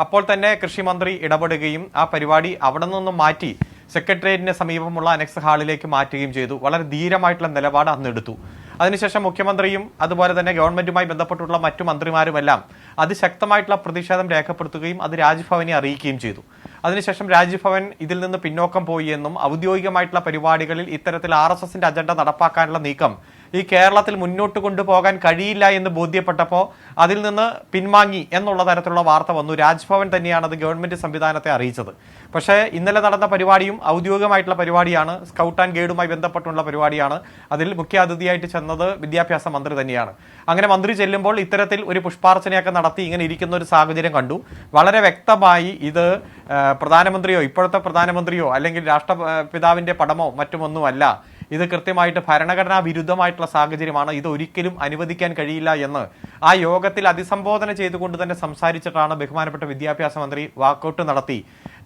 അപ്പോൾ തന്നെ കൃഷിമന്ത്രി ഇടപെടുകയും ആ പരിപാടി അവിടെ നിന്നും മാറ്റി സെക്രട്ടേറിയറ്റിന് സമീപമുള്ള അനക്സ് ഹാളിലേക്ക് മാറ്റുകയും ചെയ്തു. വളരെ ധീരമായിട്ടുള്ള നിലപാട് അന്ന് എടുത്തു. അതിനുശേഷം മുഖ്യമന്ത്രിയും അതുപോലെ തന്നെ ഗവൺമെന്റുമായി ബന്ധപ്പെട്ടുള്ള മറ്റു മന്ത്രിമാരുമെല്ലാം അതിശക്തമായിട്ടുള്ള പ്രതിഷേധം രേഖപ്പെടുത്തുകയും അത് രാജ്ഭവനെ അറിയിക്കുകയും ചെയ്തു. അതിനുശേഷം രാജ്ഭവൻ ഇതിൽ നിന്ന് പിന്നോക്കം പോയി എന്നും ഔദ്യോഗികമായിട്ടുള്ള പരിപാടികളിൽ ഇത്തരത്തിൽ RSSന്റെ അജണ്ട നടപ്പാക്കാനുള്ള നീക്കം ഈ കേരളത്തിൽ മുന്നോട്ട് കൊണ്ടുപോകാൻ കഴിയില്ല എന്ന് ബോധ്യപ്പെട്ടപ്പോൾ അതിൽ നിന്ന് പിൻവാങ്ങി എന്നുള്ള തരത്തിലുള്ള വാർത്ത വന്നു. രാജ്ഭവൻ തന്നെയാണ് അത് ഗവൺമെന്റ് സംവിധാനത്തെ അറിയിച്ചത്. പക്ഷേ ഇന്നലെ നടന്ന പരിപാടിയും ഔദ്യോഗികമായിട്ടുള്ള പരിപാടിയാണ്, സ്കൗട്ട് ആൻഡ് ഗൈഡുമായി ബന്ധപ്പെട്ടുള്ള പരിപാടിയാണ്. അതിൽ മുഖ്യാതിഥിയായിട്ട് ചെന്നത് വിദ്യാഭ്യാസ മന്ത്രി തന്നെയാണ്. അങ്ങനെ മന്ത്രി ചെല്ലുമ്പോൾ ഇത്തരത്തിൽ ഒരു പുഷ്പാർച്ചനയൊക്കെ നടത്തി ഇങ്ങനെ ഇരിക്കുന്ന ഒരു സാഹചര്യം കണ്ടു. വളരെ വ്യക്തമായി ഇത് പ്രധാനമന്ത്രിയോ ഇപ്പോഴത്തെ പ്രധാനമന്ത്രിയോ അല്ലെങ്കിൽ രാഷ്ട്രപിതാവിന്റെ പടമോ മറ്റുമൊന്നുമല്ല. ഇത് കൃത്യമായിട്ട് ഭരണഘടനാ വിരുദ്ധമായിട്ടുള്ള സാഹചര്യമാണ്. ഇത് ഒരിക്കലും അനുവദിക്കാൻ കഴിയില്ല എന്ന് ആ യോഗത്തിൽ അഭിസംബോധന ചെയ്തുകൊണ്ട് തന്നെ സംസാരിച്ചിട്ടാണ് ബഹുമാനപ്പെട്ട വിദ്യാഭ്യാസ മന്ത്രി വാക്കൗട്ട് നടത്തി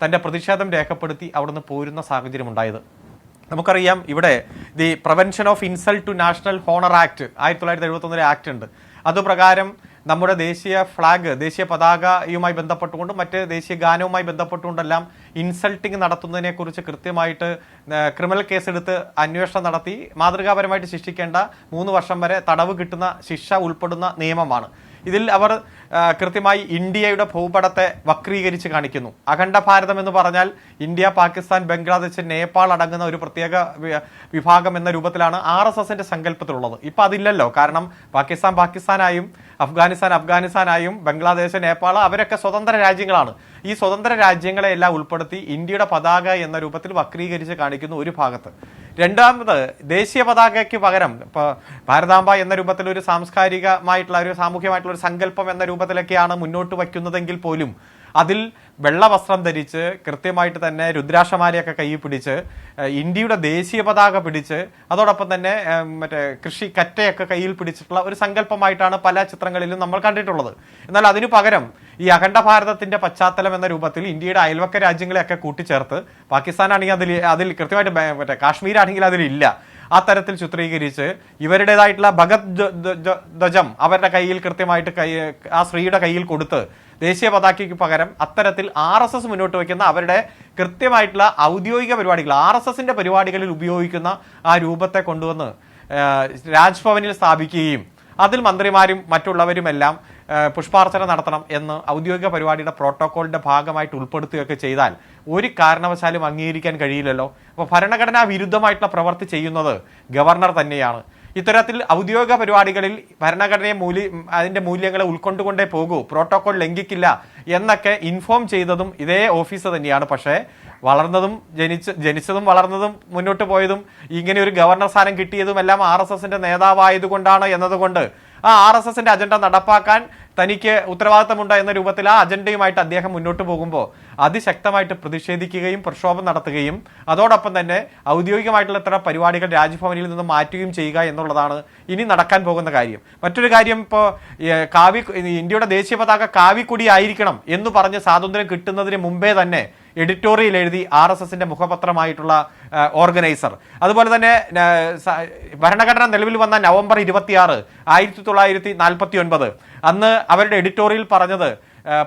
തന്റെ പ്രതിഷേധം രേഖപ്പെടുത്തി അവിടുന്ന് പോരുന്ന സാഹചര്യം ഉണ്ടായത്. നമുക്കറിയാം, ഇവിടെ the prevention of insult to national honour act 1971 act ഉണ്ട്. അതുപ്രകാരം നമ്മുടെ ദേശീയ ഫ്ലാഗ്, ദേശീയ പതാകയുമായി ബന്ധപ്പെട്ടുകൊണ്ടും മറ്റ് ദേശീയ ഗാനവുമായി ബന്ധപ്പെട്ടുകൊണ്ടെല്ലാം ഇൻസൾട്ടിങ് നടത്തുന്നതിനെ കുറിച്ച് കൃത്യമായിട്ട് ക്രിമിനൽ കേസെടുത്ത് അന്വേഷണം നടത്തി മാതൃകാപരമായിട്ട് ശിക്ഷിക്കേണ്ട 3 വർഷം വരെ തടവ് കിട്ടുന്ന ശിക്ഷ ഉൾപ്പെടുന്ന നിയമമാണ്. ഇതിൽ അവർ കൃത്യമായി ഇന്ത്യയുടെ ഭൂപടത്തെ വക്രീകരിച്ച് കാണിക്കുന്നു. അഖണ്ഡ ഭാരതം എന്ന് പറഞ്ഞാൽ ഇന്ത്യ, പാകിസ്ഥാൻ, ബംഗ്ലാദേശ്, നേപ്പാൾ അടങ്ങുന്ന ഒരു പ്രത്യേക വിഭാഗം എന്ന രൂപത്തിലാണ് RSSന്റെ സങ്കല്പത്തിലുള്ളത്. ഇപ്പം അതില്ലല്ലോ. കാരണം പാകിസ്ഥാനായും അഫ്ഗാനിസ്ഥാനായും ബംഗ്ലാദേശ്, നേപ്പാൾ അവരൊക്കെ സ്വതന്ത്ര രാജ്യങ്ങളാണ്. ഈ സ്വതന്ത്ര രാജ്യങ്ങളെ എല്ലാം ഉൾപ്പെടുത്തി ഇന്ത്യയുടെ പതാക എന്ന രൂപത്തിൽ വക്രീകരിച്ച് കാണിക്കുന്നു ഒരു ഭാഗത്ത്. രണ്ടാമത്, ദേശീയ പതാകയ്ക്ക് പകരം ഇപ്പോൾ ഭാരതാംബ എന്ന രൂപത്തിൽ ഒരു സാംസ്കാരികമായിട്ടുള്ള ഒരു സാമൂഹ്യമായിട്ടുള്ള ഒരു സങ്കല്പം എന്ന രൂപത്തിലൊക്കെയാണ് മുന്നോട്ട് വയ്ക്കുന്നതെങ്കിൽ പോലും അതിൽ വെള്ള വസ്ത്രം ധരിച്ച് കൃത്യമായിട്ട് തന്നെ രുദ്രാക്ഷമാലയൊക്കെ കയ്യിൽ പിടിച്ച് ഇന്ത്യയുടെ ദേശീയ പതാക പിടിച്ച് അതോടൊപ്പം തന്നെ മറ്റേ കൃഷി കറ്റയൊക്കെ കയ്യിൽ പിടിച്ചിട്ടുള്ള ഒരു സങ്കല്പമായിട്ടാണ് പല ചിത്രങ്ങളിലും നമ്മൾ കണ്ടിട്ടുള്ളത്. എന്നാൽ അതിനു പകരം ഈ അഖണ്ഡ ഭാരതത്തിന്റെ പശ്ചാത്തലം എന്ന രൂപത്തിൽ ഇന്ത്യയുടെ അയൽവക്ക രാജ്യങ്ങളെയൊക്കെ കൂട്ടിച്ചേർത്ത് പാകിസ്ഥാനാണെങ്കിൽ അതിൽ കൃത്യമായിട്ട് മറ്റേ കാശ്മീരാണെങ്കിൽ അതിലില്ല, ആ തരത്തിൽ ചിത്രീകരിച്ച് ഇവരുടേതായിട്ടുള്ള ഭഗത് ധ്വജം അവരുടെ കയ്യിൽ കൃത്യമായിട്ട് ആ സ്ത്രീയുടെ കയ്യിൽ കൊടുത്ത് ദേശീയ പതാകയ്ക്ക് പകരം അത്തരത്തിൽ RSS മുന്നോട്ട് വയ്ക്കുന്ന അവരുടെ കൃത്യമായിട്ടുള്ള ഔദ്യോഗിക പരിപാടികൾ, RSSന്റെ പരിപാടികളിൽ ഉപയോഗിക്കുന്ന ആ രൂപത്തെ കൊണ്ടുവന്ന് രാജ്ഭവനിൽ സ്ഥാപിക്കുകയും അതിൽ മന്ത്രിമാരും മറ്റുള്ളവരുമെല്ലാം പുഷ്പാർച്ചന നടത്തണം എന്ന് ഔദ്യോഗിക പരിപാടിയുടെ പ്രോട്ടോകോളിന്റെ ഭാഗമായിട്ട് ഉൾപ്പെടുത്തുകയൊക്കെ ചെയ്താൽ ഒരു കാരണവശാലും അംഗീകരിക്കാൻ കഴിയില്ലല്ലോ. അപ്പോൾ ഭരണഘടനാ വിരുദ്ധമായിട്ടുള്ള പ്രവൃത്തി ചെയ്യുന്നത് ഗവർണർ തന്നെയാണ്. ഇത്തരത്തിൽ ഔദ്യോഗിക പരിപാടികളിൽ ഭരണഘടനയെ അതിന്റെ മൂല്യങ്ങളെ ഉൾക്കൊണ്ടുകൊണ്ടേ പോകൂ, പ്രോട്ടോകോൾ ലംഘിക്കില്ല എന്നൊക്കെ ഇൻഫോം ചെയ്തതും ഇതേ ഓഫീസ് തന്നെയാണ്. പക്ഷേ ജനിച്ചതും വളർന്നതും മുന്നോട്ട് പോയതും ഇങ്ങനെ ഒരു ഗവർണർ സ്ഥാനം കിട്ടിയതും എല്ലാം RSSന്റെ നേതാവായതുകൊണ്ടാണ് എന്നതുകൊണ്ട് ആ RSSന്റെ അജണ്ട നടപ്പാക്കാൻ തനിക്ക് ഉത്തരവാദിത്തമുണ്ട് എന്ന രൂപത്തിൽ ആ അജണ്ടയുമായിട്ട് അദ്ദേഹം മുന്നോട്ട് പോകുമ്പോൾ അതിശക്തമായിട്ട് പ്രതിഷേധിക്കുകയും പ്രക്ഷോഭം നടത്തുകയും അതോടൊപ്പം തന്നെ ഔദ്യോഗികമായിട്ടുള്ള ഇത്തരം പരിപാടികൾ രാജ്ഭവനിൽ നിന്ന് മാറ്റുകയും ചെയ്യുക എന്നുള്ളതാണ് ഇനി നടക്കാൻ പോകുന്ന കാര്യം. മറ്റൊരു കാര്യം, ഇപ്പോൾ ഇന്ത്യയുടെ ദേശീയ പതാക കാവിക്കൊടി ആയിരിക്കണം എന്ന് പറഞ്ഞ് സ്വാതന്ത്ര്യം കിട്ടുന്നതിന് മുമ്പേ തന്നെ എഡിറ്റോറിയൽ എഴുതി RSSന്റെ മുഖപത്രമായിട്ടുള്ള ഓർഗനൈസർ. അതുപോലെ തന്നെ ഭരണഘടന നിലവിൽ വന്ന നവംബർ 26, 1949 അന്ന് അവരുടെ എഡിറ്റോറിയൽ പറഞ്ഞത്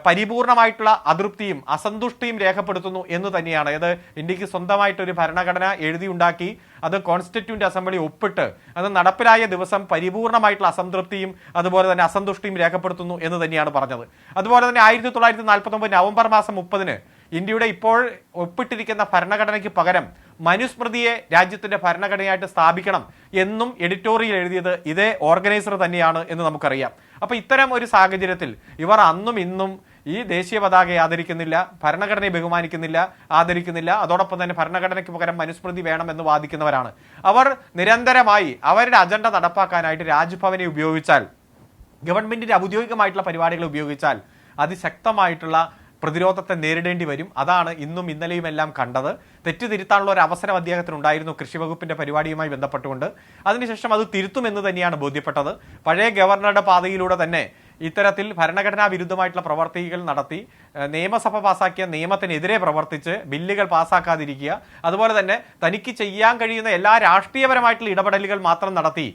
പരിപൂർണമായിട്ടുള്ള അതൃപ്തിയും അസന്തുഷ്ടിയും രേഖപ്പെടുത്തുന്നു എന്ന് തന്നെയാണ്. അത് ഇന്ത്യക്ക് സ്വന്തമായിട്ടൊരു ഭരണഘടന എഴുതിയുണ്ടാക്കി അത് കോൺസ്റ്റിറ്റ്യൂന്റ് അസംബ്ലി ഒപ്പിട്ട് അത് നടപ്പിലായ ദിവസം പരിപൂർണമായിട്ടുള്ള അസംതൃപ്തിയും അതുപോലെ തന്നെ അസന്തുഷ്ടിയും രേഖപ്പെടുത്തുന്നു എന്ന് തന്നെയാണ് പറഞ്ഞത്. അതുപോലെ തന്നെ 1949 നവംബർ മാസം 30 ഇന്ത്യയുടെ ഇപ്പോൾ ഒപ്പിട്ടിരിക്കുന്ന ഭരണഘടനയ്ക്ക് പകരം മനുസ്മൃതിയെ രാജ്യത്തിന്റെ ഭരണഘടനയായിട്ട് സ്ഥാപിക്കണം എന്നും എഡിറ്റോറിയൽ എഴുതിയത് ഇതേ ഓർഗനൈസർ തന്നെയാണ് എന്ന് നമുക്കറിയാം. അപ്പൊ ഇത്തരം ഒരു സാഹചര്യത്തിൽ ഇവർ അന്നും ഇന്നും ഈ ദേശീയ പതാകയെ ആദരിക്കുന്നില്ല, ഭരണഘടനയെ ബഹുമാനിക്കുന്നില്ല, ആദരിക്കുന്നില്ല. അതോടൊപ്പം തന്നെ ഭരണഘടനയ്ക്ക് പകരം മനുസ്മൃതി വേണമെന്ന് വാദിക്കുന്നവരാണ്. അവർ നിരന്തരമായി അവരുടെ അജണ്ട നടപ്പാക്കാനായിട്ട് രാജ്ഭവനെ ഉപയോഗിച്ചാൽ, ഗവൺമെന്റിന്റെ ഔദ്യോഗികമായിട്ടുള്ള പരിപാടികൾ ഉപയോഗിച്ചാൽ അതിശക്തമായിട്ടുള്ള പ്രതിരോധത്തെ നേരിടേണ്ടി വരും. അതാണ് ഇന്നും ഇന്നലെയും എല്ലാം കണ്ടത്. തെറ്റുതിരുത്താനുള്ള ഒരു അവസരം അദ്ദേഹത്തിനുണ്ടായിരുന്നു കൃഷി വകുപ്പിന്റെ പരിപാടിയുമായി ബന്ധപ്പെട്ടുകൊണ്ട്. അതിനുശേഷം അത് തിരുത്തുമെന്ന് തന്നെയാണ് ബോധ്യപ്പെട്ടത്. പഴയ ഗവർണറുടെ പാതയിലൂടെ തന്നെ ഇത്തരത്തിൽ ഭരണഘടനാ വിരുദ്ധമായിട്ടുള്ള പ്രവർത്തികൾ നടത്തി നിയമസഭ പാസാക്കിയ നിയമത്തിനെതിരെ പ്രവർത്തിച്ച് ബില്ലുകൾ പാസ്സാക്കാതിരിക്കുക, അതുപോലെ തന്നെ തനിക്ക് ചെയ്യാൻ കഴിയുന്ന എല്ലാ രാഷ്ട്രീയപരമായിട്ടുള്ള ഇടപെടലുകൾ മാത്രം നടത്തി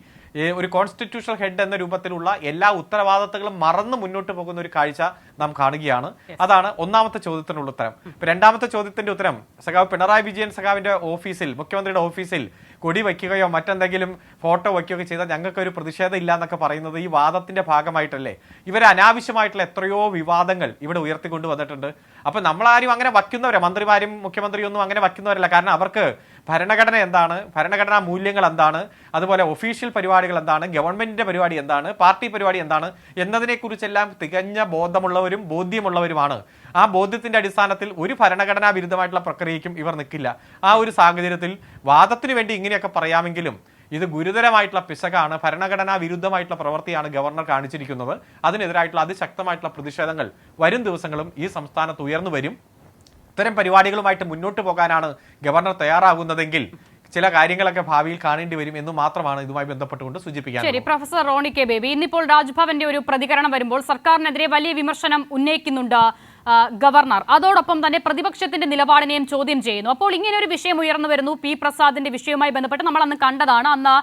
ഒരു കോൺസ്റ്റിറ്റ്യൂഷണൽ ഹെഡ് എന്ന രൂപത്തിലുള്ള എല്ലാ ഉത്തരവാദിത്തങ്ങളും മറന്ന് മുന്നോട്ട് പോകുന്ന ഒരു കാഴ്ച നാം കാണുകയാണ്. അതാണ് ഒന്നാമത്തെ ചോദ്യത്തിനുള്ള ഉത്തരം. രണ്ടാമത്തെ ചോദ്യത്തിന്റെ ഉത്തരം, സഖാവ് പിണറായി വിജയൻ സഖാവിന്റെ ഓഫീസിൽ, മുഖ്യമന്ത്രിയുടെ ഓഫീസിൽ കൊടി വയ്ക്കുകയോ മറ്റെന്തെങ്കിലും ഫോട്ടോ വയ്ക്കുകയോ ചെയ്താൽ ഞങ്ങൾക്കൊരു പ്രതിഷേധം ഇല്ല എന്നൊക്കെ പറയുന്നത് ഈ വാദത്തിന്റെ ഭാഗമായിട്ടല്ലേ? ഇവർ അനാവശ്യമായിട്ടുള്ള എത്രയോ വിവാദങ്ങൾ ഇവിടെ ഉയർത്തിക്കൊണ്ട് വന്നിട്ടുണ്ട്. അപ്പൊ നമ്മളാരും അങ്ങനെ വയ്ക്കുന്നവരെ, മന്ത്രിമാരും മുഖ്യമന്ത്രിയും ഒന്നും അങ്ങനെ വയ്ക്കുന്നവരല്ല. കാരണം അവർക്ക് ഭരണഘടന എന്താണ്, ഭരണഘടനാ മൂല്യങ്ങൾ എന്താണ്, അതുപോലെ ഒഫീഷ്യൽ പരിപാടികൾ എന്താണ്, ഗവൺമെന്റിന്റെ പരിപാടി എന്താണ്, പാർട്ടി പരിപാടി എന്താണ് എന്നതിനെക്കുറിച്ചെല്ലാം തികഞ്ഞ ബോധമുള്ളവരും ബോധ്യമുള്ളവരുമാണ്. ആ ബോധ്യത്തിന്റെ അടിസ്ഥാനത്തിൽ ഒരു ഭരണഘടനാ വിരുദ്ധമായിട്ടുള്ള പ്രക്രിയയ്ക്കും ഇവർ നിൽക്കില്ല. ആ ഒരു സാഹചര്യത്തിൽ വാദത്തിന് വേണ്ടി ഇങ്ങനെയൊക്കെ പറയാമെങ്കിലും ഇത് ഗുരുതരമായിട്ടുള്ള പിശകാണ്, ഭരണഘടനാ വിരുദ്ധമായിട്ടുള്ള പ്രവൃത്തിയാണ് ഗവർണർ കാണിച്ചിരിക്കുന്നത്. അതിനെതിരായിട്ടുള്ള അതിശക്തമായിട്ടുള്ള പ്രതിഷേധങ്ങൾ വരും ദിവസങ്ങളും ഈ സംസ്ഥാനത്ത് ഉയർന്നു വരും. ഇത്തരം പരിപാടികളുമായിട്ട് മുന്നോട്ട് പോകാനാണ് ഗവർണർ തയ്യാറാകുന്നതെങ്കിൽ ചില കാര്യങ്ങളൊക്കെ ഭാവിയിൽ കാണേണ്ടി വരും എന്ന് മാത്രമാണ് ഇതുമായി ബന്ധപ്പെട്ടുകൊണ്ട് സൂചിപ്പിക്കാൻ. ശരി, പ്രൊഫസർ റോണി കെ ബേബി, ഇന്നിപ്പോൾ രാജ്ഭവന്റെ ഒരു പ്രതികരണം വരുമ്പോൾ സർക്കാരിനെതിരെ വലിയ വിമർശനം ഉന്നയിക്കുന്നുണ്ട് ഗവർണർ. അതോടൊപ്പം തന്നെ പ്രതിപക്ഷത്തിന്റെ നിലപാടിനെയും ചോദ്യം ചെയ്യുന്നു. അപ്പോൾ ഇങ്ങനെ ഒരു വിഷയം ഉയർന്നു വരുന്നു. പി പ്രസാദിന്റെ വിഷയവുമായി ബന്ധപ്പെട്ട് നമ്മൾ അന്ന് കണ്ടതാണ്. അന്ന്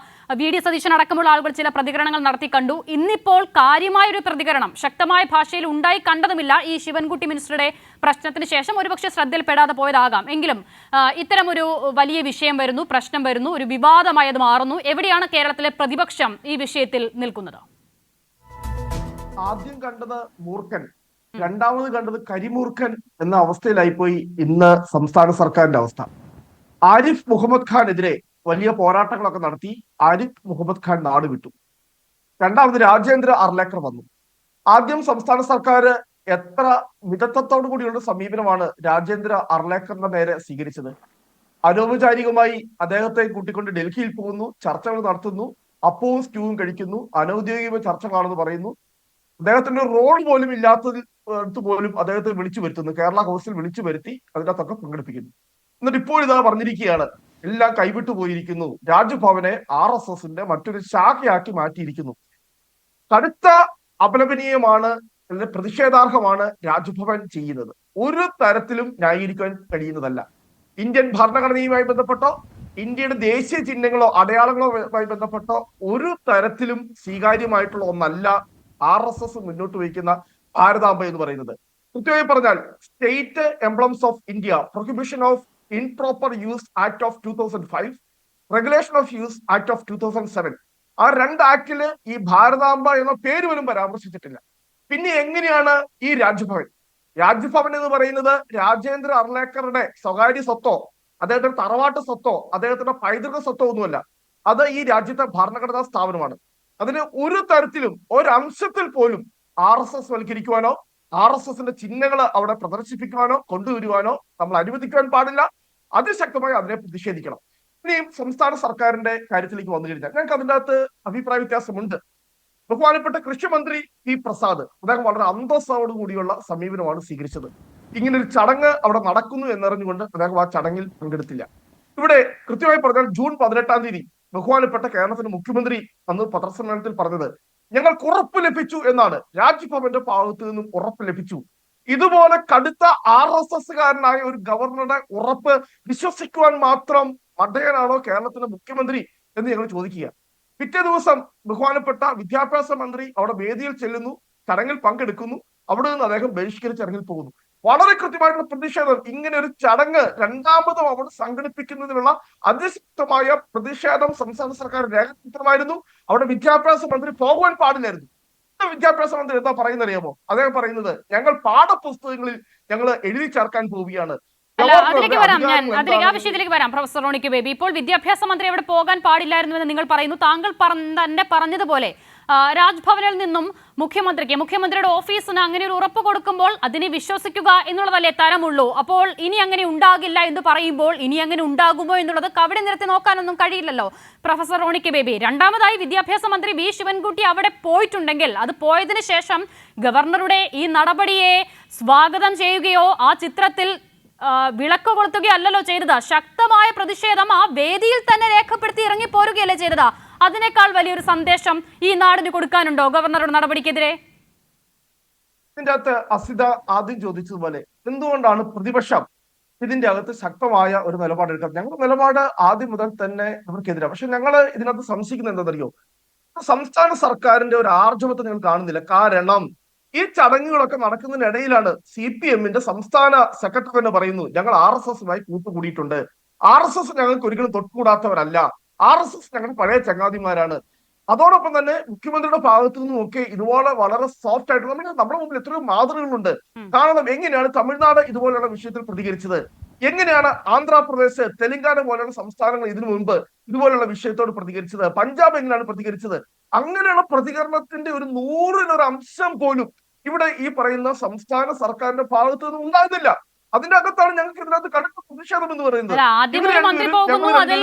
വി.ഡി. സതീശൻ അടക്കമുള്ള ആളുകൾ ചില പ്രതികരണങ്ങൾ നടത്തി കണ്ടു. ഇന്നിപ്പോൾ കാര്യമായൊരു പ്രതികരണം ശക്തമായ ഭാഷയിൽ ഉണ്ടായി കണ്ടതുമില്ല. ഈ ശിവൻകുട്ടി മിനിസ്റ്ററുടെ പ്രശ്നത്തിന് ശേഷം ഒരുപക്ഷെ ശ്രദ്ധയിൽപ്പെടാതെ പോയതാകാം. എങ്കിലും ഇത്തരമൊരു വലിയ വിഷയം വരുന്നു, പ്രശ്നം വരുന്നു, ഒരു വിവാദമായി അത് മാറുന്നു. എവിടെയാണ് കേരളത്തിലെ പ്രതിപക്ഷം ഈ വിഷയത്തിൽ നിൽക്കുന്നത്? ആദ്യം കണ്ടത് മൂർഖൻ, രണ്ടാമത് കണ്ടത് കരിമൂർഖൻ എന്ന അവസ്ഥയിലായിപ്പോയി ഇന്ന് സംസ്ഥാന സർക്കാരിന്റെ അവസ്ഥ. ആരിഫ് മുഹമ്മദ് ഖാനെതിരെ വലിയ പോരാട്ടങ്ങളൊക്കെ നടത്തി ആരിഫ് മുഹമ്മദ് ഖാൻ നാട് വിട്ടു. രണ്ടാമത് രാജേന്ദ്ര അർലേക്കർ വന്നു. ആദ്യം സംസ്ഥാന സർക്കാർ എത്ര മിതത്വത്തോടു കൂടിയുള്ള സമീപനമാണ് രാജേന്ദ്ര അർലേക്കറിന്റെ നേരെ സ്വീകരിച്ചത്. അനൗപചാരികമായി അദ്ദേഹത്തെ കൂട്ടിക്കൊണ്ട് ഡൽഹിയിൽ പോകുന്നു, ചർച്ചകൾ നടത്തുന്നു, അപ്പവും സ്റ്റൂവും കഴിക്കുന്നു, അനൗദ്യോഗിക ചർച്ചകളാണെന്ന് പറയുന്നു. അദ്ദേഹത്തിന്റെ റോൾ പോലും ഇല്ലാത്തതിൽ പോലും അദ്ദേഹത്തെ വിളിച്ചു വരുത്തുന്നു, കേരള ഹൗസിൽ വിളിച്ചു വരുത്തി അതിനകത്തൊക്കെ പങ്കെടുപ്പിക്കുന്നു. എന്നിട്ട് ഇപ്പോൾ ഇതാ പറഞ്ഞിരിക്കുകയാണ് എല്ലാം കൈവിട്ടു പോയിരിക്കുന്നു, രാജ്ഭവനെ RSSന്റെ മറ്റൊരു ശാഖയാക്കി മാറ്റിയിരിക്കുന്നു. കടുത്ത അപലപനീയമാണ്, പ്രതിഷേധാർഹമാണ് രാജ്ഭവൻ ചെയ്യുന്നത്. ഒരു തരത്തിലും ന്യായീകരിക്കാൻ കഴിയുന്നതല്ല. ഇന്ത്യൻ ഭരണഘടനയുമായി ബന്ധപ്പെട്ടോ ഇന്ത്യയുടെ ദേശീയ ചിഹ്നങ്ങളോ അടയാളങ്ങളുമായി ബന്ധപ്പെട്ടോ ഒരു തരത്തിലും സ്വീകാര്യമായിട്ടുള്ള ഒന്നല്ല RSS മുന്നോട്ട് വയ്ക്കുന്ന ഭാരതാംബ എന്ന് പറയുന്നത്. കൃത്യമായി പറഞ്ഞാൽ state emblems of India, prohibition of improper use act of 2005, regulation of use act of 2007, ആ രണ്ട് ആക്ടില് ഈ ഭാരതാംബ എന്ന പേര് പോലും പരാമർശിച്ചിട്ടില്ല. പിന്നെ എങ്ങനെയാണ് ഈ രാജ്ഭവൻ? രാജ്ഭവൻ എന്ന് പറയുന്നത് രാജേന്ദ്ര അർലേക്കറുടെ സ്വകാര്യ സ്വത്തോ അദ്ദേഹത്തിന്റെ തറവാട്ട് സ്വത്തോ അദ്ദേഹത്തിന്റെ പൈതൃക സ്വത്തോ ഒന്നുമല്ല. അത് ഈ രാജ്യത്തെ ഭരണഘടനാ സ്ഥാപനമാണ്. അതിന് ഒരു തരത്തിലും ഒരംശത്തിൽ പോലും RSS വൽക്കരിക്കുവാനോ RSSന്റെ ചിഹ്നങ്ങൾ അവിടെ പ്രദർശിപ്പിക്കുവാനോ കൊണ്ടുവരുവാനോ നമ്മൾ അനുവദിക്കാൻ പാടില്ല. അതിശക്തമായി അതിനെ പ്രതിഷേധിക്കണം. ഇനിയും സംസ്ഥാന സർക്കാരിന്റെ കാര്യത്തിലേക്ക് വന്നു കഴിഞ്ഞാൽ ഞങ്ങൾക്ക് അതിൻ്റെ അകത്ത് അഭിപ്രായ വ്യത്യാസമുണ്ട്. ബഹുമാനപ്പെട്ട കൃഷിമന്ത്രി പി പ്രസാദ് അദ്ദേഹം വളരെ അന്തസ്സോടു കൂടിയുള്ള സമീപനമാണ് സ്വീകരിച്ചത്. ഇങ്ങനൊരു ചടങ്ങ് അവിടെ നടക്കുന്നു എന്നറിഞ്ഞുകൊണ്ട് അദ്ദേഹം ആ ചടങ്ങിൽ പങ്കെടുത്തില്ല. ഇവിടെ കൃത്യമായി പറഞ്ഞാൽ ജൂൺ 18-ാം തീയതി ബഹുമാനപ്പെട്ട കേരളത്തിന്റെ മുഖ്യമന്ത്രി അന്ന് പത്രസമ്മേളനത്തിൽ പറഞ്ഞത് ഞങ്ങൾക്ക് ഉറപ്പ് ലഭിച്ചു എന്നാണ്. രാജ്ഭവന്റെ ഭാഗത്തു നിന്നും ഉറപ്പ് ലഭിച്ചു. ഇതുപോലെ കടുത്ത RSSകാരനായ ഒരു ഗവർണറുടെ ഉറപ്പ് വിശ്വസിക്കുവാൻ മാത്രം മണ്ടയനാണോ കേരളത്തിന്റെ മുഖ്യമന്ത്രി എന്ന് ഞങ്ങൾ ചോദിക്കുക. പിറ്റേ ദിവസം ബഹുമാനപ്പെട്ട വിദ്യാഭ്യാസ മന്ത്രി അവിടെ വേദിയിൽ ചെല്ലുന്നു, ചടങ്ങിൽ പങ്കെടുക്കുന്നു. അവിടെ നിന്ന് അദ്ദേഹം ബഹിഷ്കരിച്ച് ഇറങ്ങി പോകുന്നു. വളരെ കൃത്യമായിട്ടുള്ള പ്രതിഷേധം. ഇങ്ങനെ ഒരു ചടങ്ങ് രണ്ടാമതും അവിടെ സംഘടിപ്പിക്കുന്നതിനുള്ള അതിശക്തമായ പ്രതിഷേധം സംസ്ഥാന സർക്കാർ രേഖപ്പെടുത്തണമായിരുന്നു. അവിടെ വിദ്യാഭ്യാസ മന്ത്രി പോകുവാൻ പാടില്ലായിരുന്നു. വിദ്യാഭ്യാസ മന്ത്രി എന്താ പറയുന്നത് അറിയാമോ? അദ്ദേഹം പറയുന്നത് ഞങ്ങൾ പാഠപുസ്തകങ്ങളിൽ ഞങ്ങൾ എഴുതി ചേർക്കാൻ പോവുകയാണ്. ആ വിഷയത്തിലേക്ക് വരാം പ്രൊഫസർ റോണി കെ ബേബി. ഇപ്പോൾ വിദ്യാഭ്യാസ മന്ത്രി അവിടെ പോകാൻ പാടില്ലായിരുന്നു എന്ന് നിങ്ങൾ പറയുന്നു. താങ്കൾ തന്നെ പറഞ്ഞതുപോലെ രാജ്ഭവനിൽ നിന്നും മുഖ്യമന്ത്രിയുടെ ഓഫീസിന് അങ്ങനെ ഒരു ഉറപ്പ് കൊടുക്കുമ്പോൾ അതിനെ വിശ്വസിക്കുക എന്നുള്ളതല്ലേ തരമുള്ളൂ. അപ്പോൾ ഇനി അങ്ങനെ ഉണ്ടാകില്ല എന്ന് പറയുമ്പോൾ ഇനി അങ്ങനെ ഉണ്ടാകുമോ എന്നുള്ളത് കവടി നിരത്തി നോക്കാനൊന്നും കഴിയില്ലല്ലോ പ്രൊഫസർ റോണി കെ ബേബി. രണ്ടാമതായി വിദ്യാഭ്യാസ മന്ത്രി വി ശിവൻകുട്ടി അവിടെ പോയിട്ടുണ്ടെങ്കിൽ അത് പോയതിനു ശേഷം ഗവർണറുടെ ഈ നടപടിയെ സ്വാഗതം ചെയ്യുകയോ ആ ചിത്രത്തിൽ വിളക്ക് കൊളുത്തുകയല്ലോ ചെയ്തത്. ശക്തമായ പ്രതിഷേധം ആ വേദിയിൽ തന്നെ രേഖപ്പെടുത്തി ഇറങ്ങിപ്പോരുകയല്ലേ ചെയ്തത്. അതിനേക്കാൾ വലിയൊരു സന്ദേശം ഈ നാടിന് കൊടുക്കാനുണ്ടോ ഗവർണറുടെ നടപടിക്കെതിരെ? ഇതിന്റെ അകത്ത് അസിത ആദ്യം ചോദിച്ചതുപോലെ എന്തുകൊണ്ടാണ് പ്രതിപക്ഷം ഇതിന്റെ അകത്ത് ശക്തമായ ഒരു നിലപാടെടുക്കുന്നത്? ഞങ്ങളുടെ നിലപാട് ആദ്യം മുതൽ തന്നെ അവർക്കെതിരാണ്. പക്ഷെ ഞങ്ങൾ ഇതിനകത്ത് സംശയിക്കുന്നത് എന്താണെന്നറിയോ? സംസ്ഥാന സർക്കാരിന്റെ ഒരു ആർജവത്തെ നിങ്ങൾ കാണുന്നില്ല. കാരണം ഈ ചടങ്ങുകളൊക്കെ നടക്കുന്നതിനിടയിലാണ് CPM-ന്റെ സംസ്ഥാന സെക്രട്ടറി തന്നെ പറയുന്നു, ഞങ്ങൾ RSS-മായി കൂട്ടുകൂടിയിട്ടുണ്ട്, RSS ഞങ്ങൾക്ക് ഒരിക്കലും തൊട്ടുകൂടാത്തവരല്ല, RSS ഞങ്ങൾ പഴയ ചങ്ങാതിമാരാണ്. അതോടൊപ്പം തന്നെ മുഖ്യമന്ത്രിയുടെ ഭാഗത്തു നിന്നുമൊക്കെ ഇതുപോലെ വളരെ സോഫ്റ്റ് ആയിട്ട് നമ്മുടെ മുമ്പിൽ എത്രയോ മാതൃകകളുണ്ട്. കാരണം എങ്ങനെയാണ് തമിഴ്നാട് ഇതുപോലെയുള്ള വിഷയത്തിൽ പ്രതികരിച്ചത്, എങ്ങനെയാണ് ആന്ധ്രാപ്രദേശ്, തെലങ്കാന പോലെയുള്ള സംസ്ഥാനങ്ങൾ ഇതിനു മുൻപ് ഇതുപോലെയുള്ള വിഷയത്തോട് പ്രതികരിച്ചത്, പഞ്ചാബ് എങ്ങനെയാണ് പ്രതികരിച്ചത്. അങ്ങനെയുള്ള പ്രതികരണത്തിന്റെ ഒരു 100-ൽ1 അംശം പോലും ഇവിടെ ഈ പറയുന്ന സംസ്ഥാന സർക്കാരിന്റെ ഭാഗത്തു നിന്നും ഉണ്ടാകുന്നില്ല. അതിന്റെ അകത്താണ് ഞങ്ങൾക്ക് ഇതിനകത്ത് കടുത്ത പ്രതിഷേധം എന്ന് പറയുന്നത്. ആദ്യം ഒരു മന്ത്രി പോകുന്നു, അതിൽ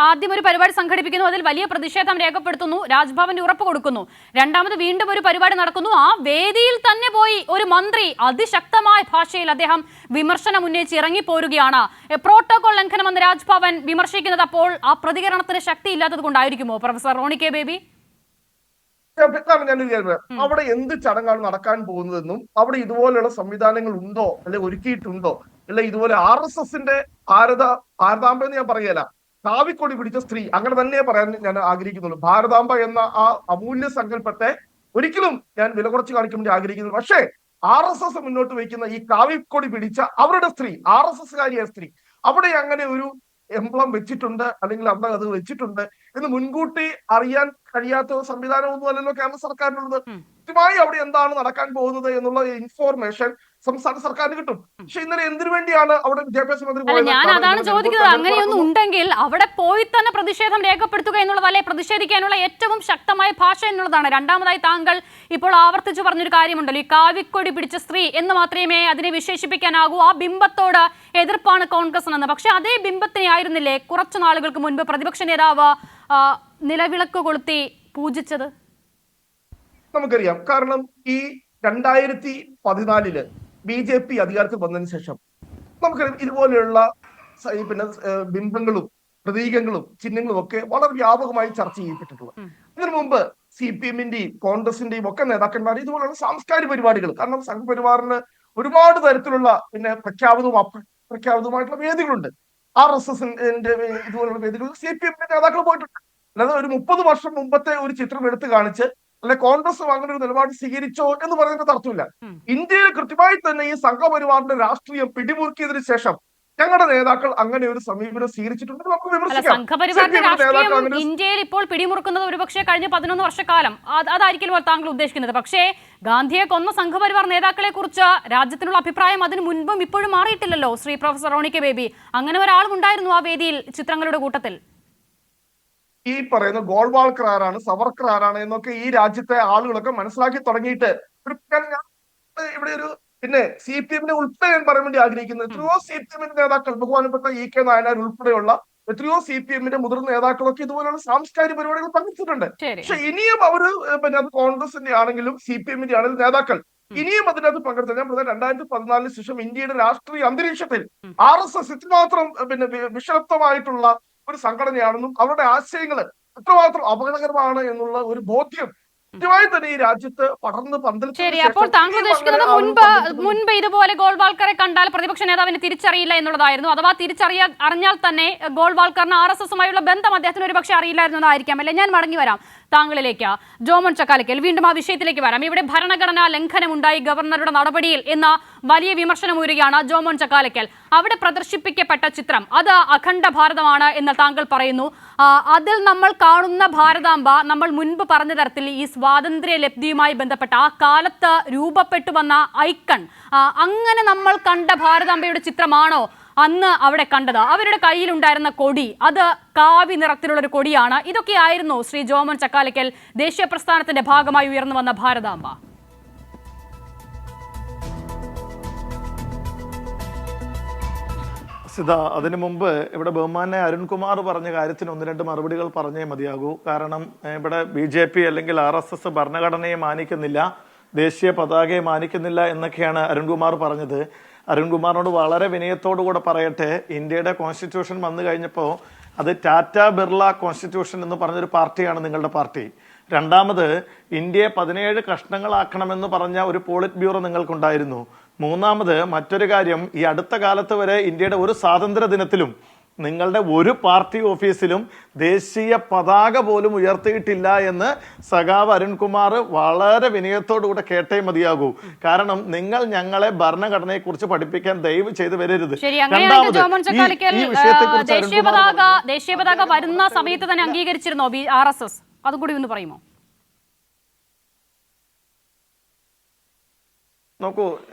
ആദ്യം ഒരു പരിപാടി സംഘടിപ്പിക്കുന്നു, അതിൽ വലിയ പ്രതിഷേധം രേഖപ്പെടുത്തുന്നു, രാജ്ഭവന്റെ ഉറപ്പ് കൊടുക്കുന്നു. രണ്ടാമത് വീണ്ടും ഒരു പരിപാടി നടക്കുന്നു, ആ വേദിയിൽ തന്നെ പോയി ഒരു മന്ത്രി അതിശക്തമായ ഭാഷയിൽ അദ്ദേഹം വിമർശനം ഉന്നയിച്ച് ഇറങ്ങിപ്പോരുകയാണ്. പ്രോട്ടോകോൾ ലംഘനമെന്ന് രാജ്ഭവൻ വിമർശിക്കുന്നത് അപ്പോൾ ആ പ്രതികരണത്തിന് ശക്തി ഇല്ലാത്തത് കൊണ്ടായിരിക്കുമോ പ്രൊഫസർ റോണി കെ ബേബി? ഞാൻ അവിടെ എന്ത് ചടങ്ങാണ് നടക്കാൻ പോകുന്നതെന്നും അവിടെ ഇതുപോലെയുള്ള സംവിധാനങ്ങൾ ഉണ്ടോ അല്ലെ ഒരുക്കിയിട്ടുണ്ടോ അല്ലെ ഇതുപോലെ RSS-ന്റെ ഭാരതാംബ എന്ന് ഞാൻ പറയല, കാവിക്കൊടി പിടിച്ച സ്ത്രീ അങ്ങനെ തന്നെ പറയാൻ ഞാൻ ആഗ്രഹിക്കുന്നുള്ളൂ. ഭാരതാംബ എന്ന ആ അമൂല്യ സങ്കല്പത്തെ ഒരിക്കലും ഞാൻ വില കുറച്ച് കാണിക്കാൻ വേണ്ടി ആഗ്രഹിക്കുന്നു. പക്ഷേ RSS മുന്നോട്ട് വയ്ക്കുന്ന ഈ കാവിക്കൊടി പിടിച്ച അവരുടെ സ്ത്രീ, RSS-കാരിയായ സ്ത്രീ, അവിടെ അങ്ങനെ ഒരു എംബ്ലം വെച്ചിട്ടുണ്ട് അല്ലെങ്കിൽ അവിടെ അത് വെച്ചിട്ടുണ്ട് എന്ന് മുൻകൂട്ടി അറിയാൻ കഴിയാത്ത സംവിധാനമൊന്നും അല്ലല്ലോ കേന്ദ്ര സർക്കാരിനുള്ളത്. കൃത്യമായി അവിടെ എന്താണ് നടക്കാൻ പോകുന്നത് എന്നുള്ള ഇൻഫോർമേഷൻ സംസ്ഥാന സർക്കാരിന് കിട്ടും. പക്ഷെ ഇന്നലെ എന്തിനു വേണ്ടിയാണ് അവിടെ വിദ്യാഭ്യാസ മന്ത്രി ഞാൻ അതാണ് ചോദിക്കുന്നത്. അങ്ങനെയൊന്നും ഉണ്ടെങ്കിൽ അവിടെ പോയി തന്നെ പ്രതിഷേധം രേഖപ്പെടുത്തുക എന്നുള്ളതല്ലേ പ്രതിഷേധിക്കാനുള്ള ഏറ്റവും ശക്തമായ ഭാഷ എന്നുള്ളതാണ്. രണ്ടാമതായി താങ്കൾ ഇപ്പോൾ ആവർത്തിച്ചു പറഞ്ഞൊരു കാര്യമുണ്ടല്ലോ, ഈ കാവിക്കൊടി പിടിച്ച സ്ത്രീ എന്ന് മാത്രമേ അതിനെ വിശേഷിപ്പിക്കാനാകൂ. ആ ബിംബത്തോട് എതിർപ്പാണ് കോൺഗ്രസിനെന്ന്. പക്ഷെ അതേ ബിംബത്തിനെ ആയിരുന്നില്ലേ കുറച്ചു നാളുകൾക്ക് മുൻപ് പ്രതിപക്ഷ നേതാവ് നിലവിളക്ക് കൊളുത്തി പൂജിച്ചത്? നമുക്കറിയാം. കാരണം ഈ 2014 BJP അധികാരത്തിൽ വന്നതിന് ശേഷം നമുക്കറിയാം ഇതുപോലെയുള്ള പിന്നെ ബിംബങ്ങളും പ്രതീകങ്ങളും ചിഹ്നങ്ങളും ഒക്കെ വളരെ വ്യാപകമായി ചർച്ച ചെയ്യപ്പെട്ടിട്ടുള്ളത്. ഇതിനു മുമ്പ് CPM-ന്റെയും കോൺഗ്രസിന്റെയും ഒക്കെ നേതാക്കന്മാർ ഇതുപോലുള്ള സാംസ്കാരിക പരിപാടികൾ, കാരണം സംഘപരിവാറിന് ഒരുപാട് തരത്തിലുള്ള പിന്നെ പ്രഖ്യാപിതവും അപ്രഖ്യാപിതവുമായിട്ടുള്ള വേദികളുണ്ട്. RSS-ന്റെ ഇതുപോലുള്ള വേദികളിൽ CPM-ന്റെ നേതാക്കൾ പോയിട്ടുണ്ട്. അല്ലാതെ ഒരു 30 വർഷം മുമ്പത്തെ ഒരു ചിത്രം എടുത്തു കാണിച്ച് അല്ലെ കോൺഗ്രസ് അങ്ങനെ ഒരു നിലപാട് സ്വീകരിച്ചോ എന്ന് പറയുന്നത് അർത്ഥമില്ല. ഇന്ത്യയിൽ കൃത്യമായി തന്നെ ഈ സംഘപരിവാറിന്റെ രാഷ്ട്രീയം പിടിമുറുക്കിയതിനു ശേഷം ഞങ്ങളുടെ നേതാക്കൾ അങ്ങനെ ഒരു സമീപനം സ്വീകരിച്ചിട്ടുണ്ട്. നമുക്ക് വിമർശിക്കാം. സംഘപരിവാറിന്റെ രാഷ്ട്രീയം ഇന്ത്യയിൽ ഇപ്പോൾ പിടിമുറുക്കുന്നത് ഒരുപക്ഷെ കഴിഞ്ഞ 11 വർഷക്കാലം അതായിരിക്കുമല്ലോ താങ്കൾ ഉദ്ദേശിക്കുന്നത്. പക്ഷേ ഗാന്ധിയെ കൊന്ന സംഘപരിവാർ നേതാക്കളെ കുറിച്ച് രാജ്യത്തിനുള്ള അഭിപ്രായം അതിന് മുൻപും ഇപ്പോഴും മാറിയിട്ടില്ലല്ലോ ശ്രീ പ്രൊഫസർ റോണി കെ ബേബി. അങ്ങനെ ഒരാളും ഉണ്ടായിരുന്നു ആ വേദിയിൽ ചിത്രങ്ങളുടെ കൂട്ടത്തിൽ. ഈ പറയുന്ന ഗോൾവാൾക്കർ ആരാണ്, സവർക്കർ ആരാണ് എന്നൊക്കെ ഈ രാജ്യത്തെ ആളുകളൊക്കെ മനസ്സിലാക്കി തുടങ്ങിയിട്ട് ഇവിടെ ഒരു പിന്നെ CPM-നെ ഉൾപ്പെടെ ഞാൻ പറയാൻ വേണ്ടി ആഗ്രഹിക്കുന്നത് എത്രയോ CPM-ന്റെ നേതാക്കൾ, ബഹുമാനപ്പെട്ട EK നായനാർ ഉൾപ്പെടെയുള്ള എത്രയോ CPM-ന്റെ മുതിർന്ന നേതാക്കളൊക്കെ ഇതുപോലുള്ള സാംസ്കാരിക പരിപാടികൾ പങ്കെടുത്തിട്ടുണ്ട്. പക്ഷെ ഇനിയും അവര് പിന്നെ അത് കോൺഗ്രസിന്റെ ആണെങ്കിലും CPM-ന്റെ ആണെങ്കിലും നേതാക്കൾ ഇനിയും അതിനകത്ത് പങ്കെടുത്ത ഞാൻ 2014 ശേഷം ഇന്ത്യയുടെ രാഷ്ട്രീയ അന്തരീക്ഷത്തിൽ RSS ഇത്രമാത്രം പിന്നെ വിഷലിപ്തമായിട്ടുള്ള ഒരു സംഘടനയാണെന്നും അവരുടെ ആശയങ്ങൾ എത്രമാത്രം അപകടകരമാണ് എന്നുള്ള ഒരു ബോധ്യം കൃത്യമായി തന്നെ ഈ രാജ്യത്ത് പടർന്ന് പന്തലിച്ചു. ശരി, അപ്പോൾ താങ്കൾ ഉദ്ദേശിക്കുന്നത് മുൻപ് ഇതുപോലെ ഗോൾവാൾക്കറെ കണ്ടാൽ പ്രതിപക്ഷ നേതാവിനെ തിരിച്ചറിയില്ല എന്നുള്ളതായിരുന്നു. അഥവാ അറിഞ്ഞാൽ തന്നെ ഗോൾവാൾക്കറിന് RSS-ഉമായുള്ള ബന്ധം അദ്ദേഹത്തിന് ഒരുപക്ഷെ അറിയില്ലായിരുന്നതായിരിക്കാം അല്ലെ? ഞാൻ മടങ്ങി വരാം താങ്കളിലേക്ക്. ജോമോൻ ചക്കാലക്കൽ, വീണ്ടും ആ വിഷയത്തിലേക്ക് വരാം. ഇവിടെ ഭരണഘടനാ ലംഘനമുണ്ടായി ഗവർണറുടെ നടപടിയിൽ എന്ന വലിയ വിമർശനം ഉയരുകയാണ്. ജോമോൻ ചക്കാലക്കൽ, അവിടെ പ്രദർശിപ്പിക്കപ്പെട്ട ചിത്രം അത് അഖണ്ഡ ഭാരതമാണ് എന്ന് താങ്കൾ പറയുന്നു. അതിൽ നമ്മൾ കാണുന്ന ഭാരതാംബ നമ്മൾ മുൻപ് പറഞ്ഞ തരത്തിൽ ഈ സ്വാതന്ത്ര്യ ലബ്ധിയുമായി ബന്ധപ്പെട്ട ആ കാലത്ത് രൂപപ്പെട്ടു വന്ന ഐക്കൺ, അങ്ങനെ നമ്മൾ കണ്ട ഭാരതാംബയുടെ ചിത്രമാണോ അന്ന് അവിടെ കണ്ടത്? അവരുടെ കയ്യിലുണ്ടായിരുന്ന കൊടി അത് കാവി നിറത്തിലുള്ള ഒരു കൊടിയാണ്. ഇതൊക്കെയായിരുന്നു ശ്രീ ജോമോൻ ചക്കാലക്കൽ ദേശീയ പ്രസ്ഥാനത്തിന്റെ ഭാഗമായി ഉയർന്നു വന്ന ഭാരതാംബ. അതിനു മുമ്പ് ഇവിടെ ബഹുമാനെ അരുൺകുമാർ പറഞ്ഞ കാര്യത്തിന് ഒന്ന് രണ്ട് മറുപടികൾ പറഞ്ഞേ മതിയാകൂ. കാരണം ഇവിടെ BJP അല്ലെങ്കിൽ RSS ഭരണഘടനയെ മാനിക്കുന്നില്ല, ദേശീയ പതാകയെ മാനിക്കുന്നില്ല എന്നൊക്കെയാണ് അരുൺകുമാർ പറഞ്ഞത്. അരുൺകുമാറിനോട് വളരെ വിനയത്തോടുകൂടെ പറയട്ടെ, ഇന്ത്യയുടെ കോൺസ്റ്റിറ്റ്യൂഷൻ വന്നു കഴിഞ്ഞപ്പോൾ അത് ടാറ്റ ബിർള കോൺസ്റ്റിറ്റ്യൂഷൻ എന്ന് പറഞ്ഞൊരു പാർട്ടിയാണ് നിങ്ങളുടെ പാർട്ടി. രണ്ടാമത്, ഇന്ത്യയെ 17 കഷ്ണങ്ങളാക്കണമെന്ന് പറഞ്ഞ ഒരു പോളിറ്റ് ബ്യൂറോ നിങ്ങൾക്കുണ്ടായിരുന്നു. മൂന്നാമത്, മറ്റൊരു കാര്യം, ഈ അടുത്ത കാലത്ത് വരെ ഇന്ത്യയുടെ ഒരു സ്വാതന്ത്ര്യ ദിനത്തിലും നിങ്ങളുടെ ഒരു പാർട്ടി ഓഫീസിലും ദേശീയ പതാക പോലും ഉയർത്തിയിട്ടില്ല എന്ന് സഖാവ് അരുൺകുമാർ വളരെ വിനയത്തോടുകൂടെ കേട്ടേ മതിയാകൂ. കാരണം നിങ്ങൾ ഞങ്ങളെ ഭരണഘടനയെ കുറിച്ച് പഠിപ്പിക്കാൻ ദയവ് ചെയ്ത് വരരുത്. ദേശീയ പതാക വരുന്ന സമയത്ത് തന്നെ അംഗീകരിച്ചിരുന്നോ RSS? അതും കൂടി ഒന്ന് പറയുമോ? നോക്കൂ,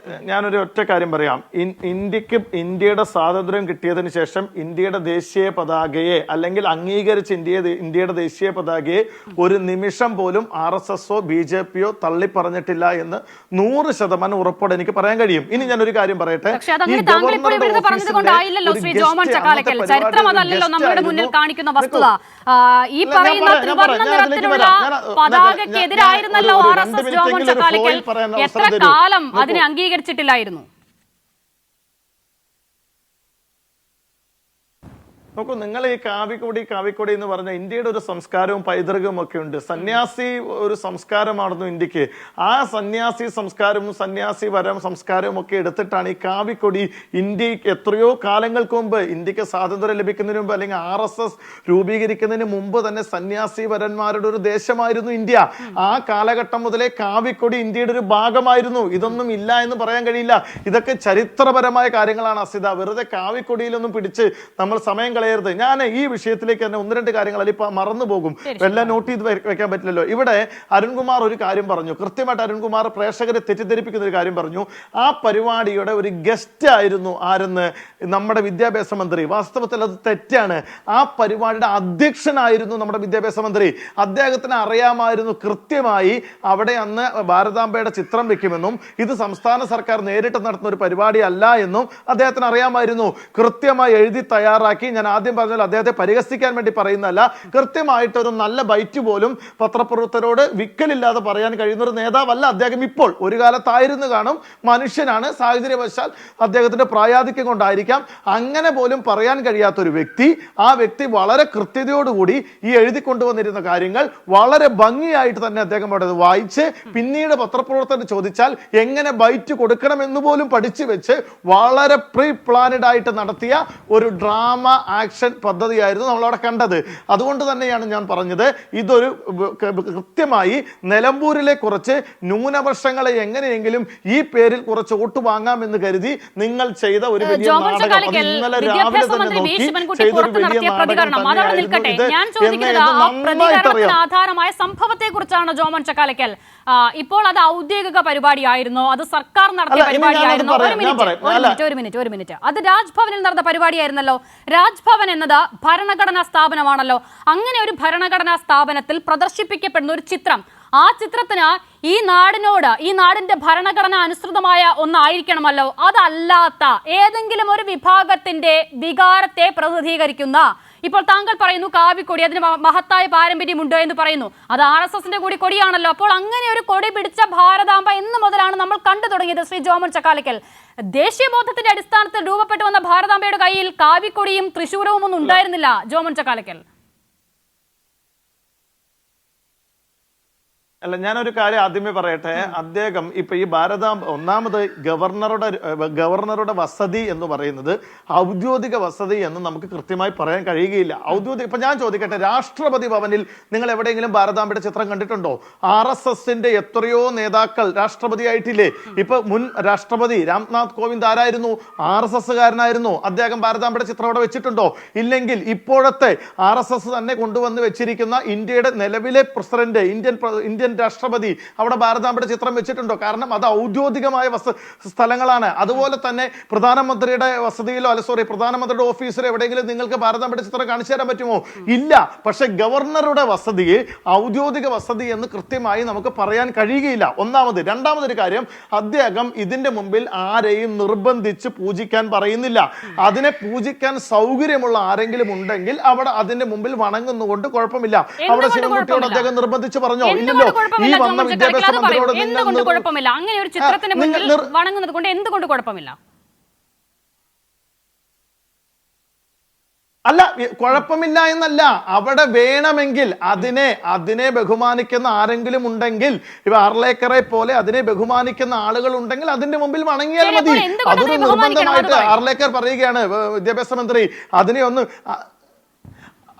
ഞാനൊരു ഒറ്റ കാര്യം പറയാം. ഇന്ത്യയുടെ സ്വാതന്ത്ര്യം കിട്ടിയതിന് ശേഷം ഇന്ത്യയുടെ ദേശീയ പതാകയെ അല്ലെങ്കിൽ അംഗീകരിച്ച് ഇന്ത്യയുടെ ദേശീയ പതാകയെ ഒരു നിമിഷം പോലും RSSോ BJPയോ തള്ളി പറഞ്ഞിട്ടില്ല എന്ന് 100% ഉറപ്പോടെ എനിക്ക് പറയാൻ കഴിയും. ഇനി ഞാനൊരു കാര്യം പറയട്ടെ, ചരിത്രം അതല്ലല്ലോ നമ്മുടെ മുന്നിൽ കാണിക്കുന്ന വസ്തുത. ഈ പറയുന്ന ത്രിവർണ്ണ നിറത്തിലുള്ള പതാകയ്ക്കെതിരായിരുന്നല്ലോ RSS ജോമോൻ ചക്കാലക്കൽ. എത്ര കാലം അതിനെ അംഗീകരിച്ചിട്ടില്ലായിരുന്നു? നോക്കൂ, നിങ്ങൾ ഈ കാവിക്കൊടി എന്ന് പറഞ്ഞ ഇന്ത്യയുടെ ഒരു സംസ്കാരവും പൈതൃകവും ഒക്കെ ഉണ്ട്. സന്യാസി ഒരു സംസ്കാരമായിരുന്നു ഇന്ത്യക്ക്. ആ സന്യാസി സംസ്കാരവും സന്യാസി വരം സംസ്കാരവും ഒക്കെ എടുത്തിട്ടാണ് ഈ കാവിക്കൊടി ഇന്ത്യക്ക് എത്രയോ കാലങ്ങൾക്ക് മുമ്പ്, ഇന്ത്യക്ക് സ്വാതന്ത്ര്യം ലഭിക്കുന്നതിന് മുമ്പ് അല്ലെങ്കിൽ RSS രൂപീകരിക്കുന്നതിന് മുമ്പ് തന്നെ സന്യാസി വരന്മാരുടെ ഒരു ദേശമായിരുന്നു ഇന്ത്യ. ആ കാലഘട്ടം മുതലേ കാവിക്കൊടി ഇന്ത്യയുടെ ഒരു ഭാഗമായിരുന്നു. ഇതൊന്നും ഇല്ല എന്ന് പറയാൻ കഴിയില്ല. ഇതൊക്കെ ചരിത്രപരമായ കാര്യങ്ങളാണ് അസിത. വെറുതെ കാവിക്കൊടിയിലൊന്നും പിടിച്ച് നമ്മൾ സമയം കളയരുത്. ഞാൻ ഈ വിഷയത്തിലേക്ക് തന്നെ ഒന്ന് രണ്ട് കാര്യങ്ങൾ ഇപ്പൊ മറന്നു പോകും, എല്ലാം നോട്ട് ചെയ്ത് വെക്കാൻ പറ്റില്ലല്ലോ. ഇവിടെ അരുൺകുമാർ ഒരു കാര്യം പറഞ്ഞു, കൃത്യമായിട്ട് അരുൺകുമാർ പ്രേക്ഷകരെ തെറ്റിദ്ധരിപ്പിക്കുന്ന ഒരു കാര്യം പറഞ്ഞു. ആ പരിപാടിയുടെ ഒരു ഗസ്റ്റ് ആയിരുന്നു ആരെന്ന്? നമ്മുടെ വിദ്യാഭ്യാസ മന്ത്രി. വാസ്തവത്തിൽ അത് തെറ്റാണ്. ആ പരിപാടിയുടെ അധ്യക്ഷനായിരുന്നു നമ്മുടെ വിദ്യാഭ്യാസ മന്ത്രി. അദ്ദേഹത്തിന് അറിയാമായിരുന്നു കൃത്യമായി അവിടെ അന്ന് ഭാരതാംബയുടെ ചിത്രം വെക്കുമെന്നും ഇത് സംസ്ഥാന സർക്കാർ നേരിട്ട് നടത്തുന്ന ഒരു പരിപാടി അല്ല എന്നും അദ്ദേഹത്തിന് അറിയാമായിരുന്നു. കൃത്യമായി എഴുതി തയ്യാറാക്കി, ഞാൻ ആദ്യം പറഞ്ഞാൽ അദ്ദേഹത്തെ പരിഹസിക്കാൻ വേണ്ടി പറയുന്നതല്ല, കൃത്യമായിട്ട് ഒരു നല്ല ബൈറ്റ് പോലും പത്രപ്രവർത്തകരോട് വിക്കലില്ലാതെ പറയാൻ കഴിയുന്ന ഒരു നേതാവല്ല അദ്ദേഹം ഇപ്പോൾ. ഒരു കാലത്തായിരുന്നു കാണും, മനുഷ്യനാണ്, സാഹചര്യവശാൽ അദ്ദേഹത്തിന്റെ പ്രായാധിക്യം കൊണ്ടായിരിക്കാം അങ്ങനെ പോലും പറയാൻ കഴിയാത്തൊരു വ്യക്തി. ആ വ്യക്തി വളരെ കൃത്യതയോടുകൂടി ഈ എഴുതി കൊണ്ടുവന്നിരുന്ന കാര്യങ്ങൾ വളരെ ഭംഗിയായിട്ട് തന്നെ അദ്ദേഹം അവിടെ വായിച്ച് പിന്നീട് പത്രപ്രവർത്തകർ ചോദിച്ചാൽ എങ്ങനെ ബൈറ്റ് കൊടുക്കണമെന്ന് പോലും പഠിച്ചു വെച്ച് വളരെ പ്രീ പ്ലാനഡ് ആയിട്ട് നടത്തിയ ഒരു ഡ്രാമ ആക്ഷൻ പദ്ധതിയായിരുന്നു നമ്മളവിടെ കണ്ടത്. അതുകൊണ്ട് തന്നെയാണ് ഞാൻ പറഞ്ഞത്, ഇതൊരു കൃത്യമായി നിലമ്പൂരിലെ കുറച്ച് ന്യൂനപക്ഷങ്ങളെ എങ്ങനെയെങ്കിലും ഈ പേരിൽ കുറച്ച് വോട്ട് വാങ്ങാമെന്ന് കരുതി നിങ്ങൾ ചെയ്ത ഒരു വലിയ നാടകം. ഇന്നലെ രാവിലെ തന്നെ നോക്കി ചെയ്തൊരു വലിയ നാടകം. ആധാരമായ സംഭവത്തെ കുറിച്ചാണ് ജോമോൻ ചക്കാലക്കൽ. ഇപ്പോൾ അത് ഔദ്യോഗിക പരിപാടിയായിരുന്നോ, അത് സർക്കാർ നടത്തിയ പരിപാടിയായിരുന്നോ? ഒരു മിനിറ്റ്, അത് രാജ്ഭവനിൽ നടന്ന പരിപാടിയായിരുന്നല്ലോ. രാജ്ഭവൻ എന്നത് ഭരണഘടനാ സ്ഥാപനമാണല്ലോ. അങ്ങനെ ഒരു ഭരണഘടനാ സ്ഥാപനത്തിൽ പ്രദർശിപ്പിക്കപ്പെടുന്ന ഒരു ചിത്രം, ആ ചിത്രത്തിന് ഈ നാടിനോട്, ഈ നാടിന്റെ ഭരണഘടന അനുസൃതമായ ഒന്നായിരിക്കണമല്ലോ. അതല്ലാത്ത ഏതെങ്കിലും ഒരു വിഭാഗത്തിന്റെ വികാരത്തെ പ്രതിനിധീകരിക്കുന്ന, ഇപ്പോൾ താങ്കൾ പറയുന്നു കാവിക്കൊടി, അതിന് മഹത്തായ പാരമ്പര്യമുണ്ട് എന്ന് പറയുന്നു, അത് RSSന്റെ കൂടി കൊടിയാണല്ലോ. അപ്പോൾ അങ്ങനെ ഒരു കൊടി പിടിച്ച ഭാരതാംബ എന്ന് മുതലാണ് നമ്മൾ കണ്ടു തുടങ്ങിയത്. ശ്രീ ജോമോൻ ചക്കാലക്കൽ, ദേശീയബോധത്തിന്റെ അടിസ്ഥാനത്തിൽ രൂപപ്പെട്ടു വന്ന ഭാരതാംബയുടെ കയ്യിൽ കാവിക്കൊടിയും തൃശൂരവും ഒന്നും ഉണ്ടായിരുന്നില്ല. ജോമോൻ ചക്കാലക്കൽ, അല്ല, ഞാനൊരു കാര്യം ആദ്യമേ പറയട്ടെ. അദ്ദേഹം ഇപ്പൊ ഈ ഭാരതാംബ, ഒന്നാമത് ഗവർണറുടെ വസതി എന്ന് പറയുന്നത് ഔദ്യോഗിക വസതി എന്ന് നമുക്ക് കൃത്യമായി പറയാൻ കഴിയുകയില്ല. ഔദ്യോഗിക, ഇപ്പൊ ഞാൻ ചോദിക്കട്ടെ, രാഷ്ട്രപതി ഭവനിൽ നിങ്ങൾ എവിടെയെങ്കിലും ഭാരതാംബയുടെ ചിത്രം കണ്ടിട്ടുണ്ടോ? RSSന്റെ എത്രയോ നേതാക്കൾ രാഷ്ട്രപതി ആയിട്ടില്ലേ? ഇപ്പൊ മുൻ രാഷ്ട്രപതി രാംനാഥ് കോവിന്ദ് ആരായിരുന്നു? RSSകാരനായിരുന്നു. അദ്ദേഹം ഭാരതാംബയുടെ ചിത്രം അവിടെ വെച്ചിട്ടുണ്ടോ? ഇല്ലെങ്കിൽ ഇപ്പോഴത്തെ RSS തന്നെ കൊണ്ടുവന്ന് വെച്ചിരിക്കുന്ന ഇന്ത്യയുടെ നിലവിലെ പ്രസിഡന്റ്, ഇന്ത്യൻ ഇന്ത്യൻ രാഷ്ട്രപതി അവിടെ ഭാരതാംബയുടെ ചിത്രം വെച്ചിട്ടുണ്ടോ? കാരണം അത് ഔദ്യോഗികമായ സ്ഥലങ്ങളാണ്. അതുപോലെ തന്നെ പ്രധാനമന്ത്രിയുടെ വസതിയിലോ പ്രധാനമന്ത്രിയുടെ ഓഫീസിലോ എവിടെയെങ്കിലും നിങ്ങൾക്ക് ഭാരതാംബയുടെ ചിത്രം കാണിച്ചു തരാൻ പറ്റുമോ? ഇല്ല. പക്ഷെ ഗവർണറുടെ വസതിയെ ഔദ്യോഗിക വസതി എന്ന് കൃത്യമായി നമുക്ക് പറയാൻ കഴിയുകയില്ല. ഒന്നാമത്. രണ്ടാമതൊരു കാര്യം, അദ്ദേഹം ഇതിന്റെ മുമ്പിൽ ആരെയും നിർബന്ധിച്ച് പൂജിക്കാൻ പറയുന്നില്ല. അതിനെ പൂജിക്കാൻ സൗകര്യമുള്ള ആരെങ്കിലും ഉണ്ടെങ്കിൽ അവിടെ അതിന്റെ മുമ്പിൽ വണങ്ങുന്നുകൊണ്ട് കുഴപ്പമില്ല. അവിടെ ശിവൻകുട്ടിയോട് അദ്ദേഹം നിർബന്ധിച്ച് പറഞ്ഞോ? ഇല്ലല്ലോ. ഈ വന്ന വിദ്യാഭ്യാസ മന്ത്രിയോട് അങ്ങനെ ഒരു ചിത്രത്തിന് മുന്നിൽ വണങ്ങുന്നത് കൊണ്ട് എന്തുകൊണ്ട് കുഴപ്പമില്ല? അല്ല, കുഴപ്പമില്ല എന്നല്ല. അവിടെ വേണമെങ്കിൽ അതിനെ ബഹുമാനിക്കുന്ന ആരെങ്കിലും ഉണ്ടെങ്കിൽ, ഇപ്പൊ ആർലേക്കറെ പോലെ അതിനെ ബഹുമാനിക്കുന്ന ആളുകൾ ഉണ്ടെങ്കിൽ അതിന്റെ മുമ്പിൽ വണങ്ങിയാൽ മതി. അതൊരു നിർബന്ധമായിട്ട് ആർലേക്കർ പറയുകയാണ്, വിദ്യാഭ്യാസ മന്ത്രി. അതിനെ ഒന്ന്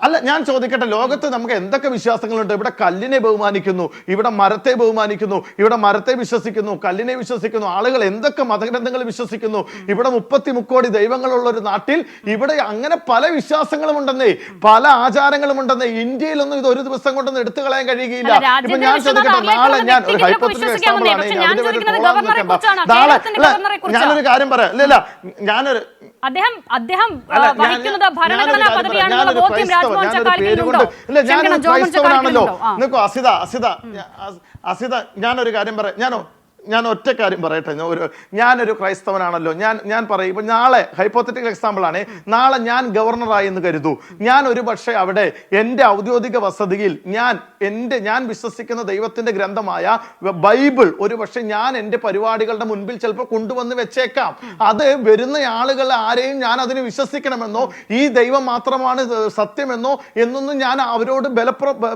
അല്ല, ഞാൻ ചോദിക്കട്ടെ, ലോകത്ത് നമുക്ക് എന്തൊക്കെ വിശ്വാസങ്ങളുണ്ട്? ഇവിടെ കല്ലിനെ ബഹുമാനിക്കുന്നു, ഇവിടെ മരത്തെ ബഹുമാനിക്കുന്നു, ഇവിടെ മരത്തെ വിശ്വസിക്കുന്നു, കല്ലിനെ വിശ്വസിക്കുന്നു. ആളുകൾ എന്തൊക്കെ മതഗ്രന്ഥങ്ങൾ വിശ്വസിക്കുന്നു. ഇവിടെ 33 കോടി ദൈവങ്ങളുള്ള ഒരു നാട്ടിൽ ഇവിടെ അങ്ങനെ പല വിശ്വാസങ്ങളും ഉണ്ടെന്നേ, പല ആചാരങ്ങളും ഉണ്ടെന്നേ. ഇന്ത്യയിലൊന്നും ഇത് ഒരു ദിവസം കൊണ്ടൊന്നും എടുത്തു കളയാൻ കഴിയുകയില്ല. ഇപ്പൊ ഞാൻ ചോദിക്കട്ടെ, നാളെ ഞാൻ ഒരു ഹൈപ്പോത്തറ്റിക്കൽ എക്സാമ്പിൾ ആണ്, ഞാനൊരു കാര്യം പറയാം. ഇല്ല, ഞാനൊരു അദ്ദേഹം വഹിക്കുന്നത് ഭരണഘടനാ പദവിയാണെന്നുള്ള ബോധ്യം രാജ്ഭവൻ ചക്കാലയ്ക്കുണ്ടോ? ക്രൈസ്തവനാണല്ലോ. നിൽക്കൂ അസിത, ഞാനൊരു കാര്യം പറയാം. ഞാൻ ഒറ്റ കാര്യം പറയട്ടെ. ഞാനൊരു ക്രൈസ്തവനാണല്ലോ. ഞാൻ പറയും, ഇപ്പൊ നാളെ ഹൈപ്പോത്തറ്റിക്കൽ എക്സാമ്പിൾ ആണ്, നാളെ ഞാൻ ഗവർണറായി എന്ന് കരുതൂ. ഞാൻ ഒരു പക്ഷേ അവിടെ എൻ്റെ ഔദ്യോഗിക വസതിയിൽ ഞാൻ വിശ്വസിക്കുന്ന ദൈവത്തിന്റെ ഗ്രന്ഥമായ ബൈബിൾ ഒരു പക്ഷെ ഞാൻ എൻ്റെ പരിപാടികളുടെ മുൻപിൽ ചിലപ്പോൾ കൊണ്ടുവന്ന് വെച്ചേക്കാം. അത് വരുന്ന ആളുകൾ ആരെയും ഞാൻ അതിന് വിശ്വസിക്കണമെന്നോ ഈ ദൈവം മാത്രമാണ് സത്യമെന്നോ എന്നൊന്നും ഞാൻ അവരോട്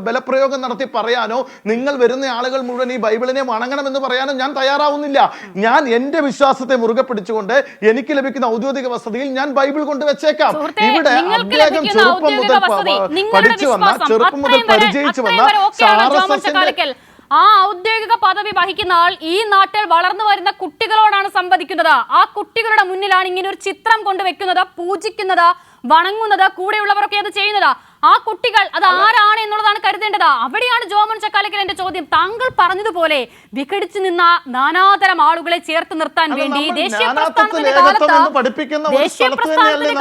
ബലപ്രയോഗം നടത്തി പറയാനോ, നിങ്ങൾ വരുന്ന ആളുകൾ മുഴുവൻ ഈ ബൈബിളിനെ വണങ്ങണമെന്ന് പറയാനോ ഞാൻ തയ്യാറാവുന്നില്ല. ഞാൻ എന്റെ വിശ്വാസത്തെ മുറുകെ പിടിച്ചുകൊണ്ട് എനിക്ക് ലഭിക്കുന്ന ഔദ്യോഗിക വസതിയിൽ ഞാൻ ബൈബിൾ കൊണ്ട് വെച്ചേക്കാം. ഇവിടെ അദ്ദേഹം ചെറുപ്പം മുതൽ പഠിച്ചു വന്ന, ചെറുപ്പം മുതൽ പരിചയിച്ചു വന്ന ആ ഔദ്യോഗിക പദവി വഹിക്കുന്ന ആൾ ഈ നാട്ടിൽ വളർന്നു വരുന്ന കുട്ടികളോടാണ് സംവദിക്കുന്നത്. ആ കുട്ടികളുടെ മുന്നിലാണ് ഇങ്ങനെ ഒരു ചിത്രം കൊണ്ടുവെക്കുന്നത്, പൂജിക്കുന്നത്, വണങ്ങുന്നത്, കൂടെയുള്ളവരൊക്കെ അത് ചെയ്യുന്നത്. ആ കുട്ടികൾ അത് ആരാണ് എന്നുള്ളതാണ് കരുതേണ്ടത്. അവിടെയാണ് ജോമോൻ ചക്കാലക്കൽ എന്റെ ചോദ്യം. താങ്കൾ പറഞ്ഞതുപോലെ വിഘടിച്ചു നിന്ന നാനാതരം ആളുകളെ ചേർത്ത് നിർത്താൻ വേണ്ടി ദേശീയ പ്രസ്ഥാനത്തിന്റെ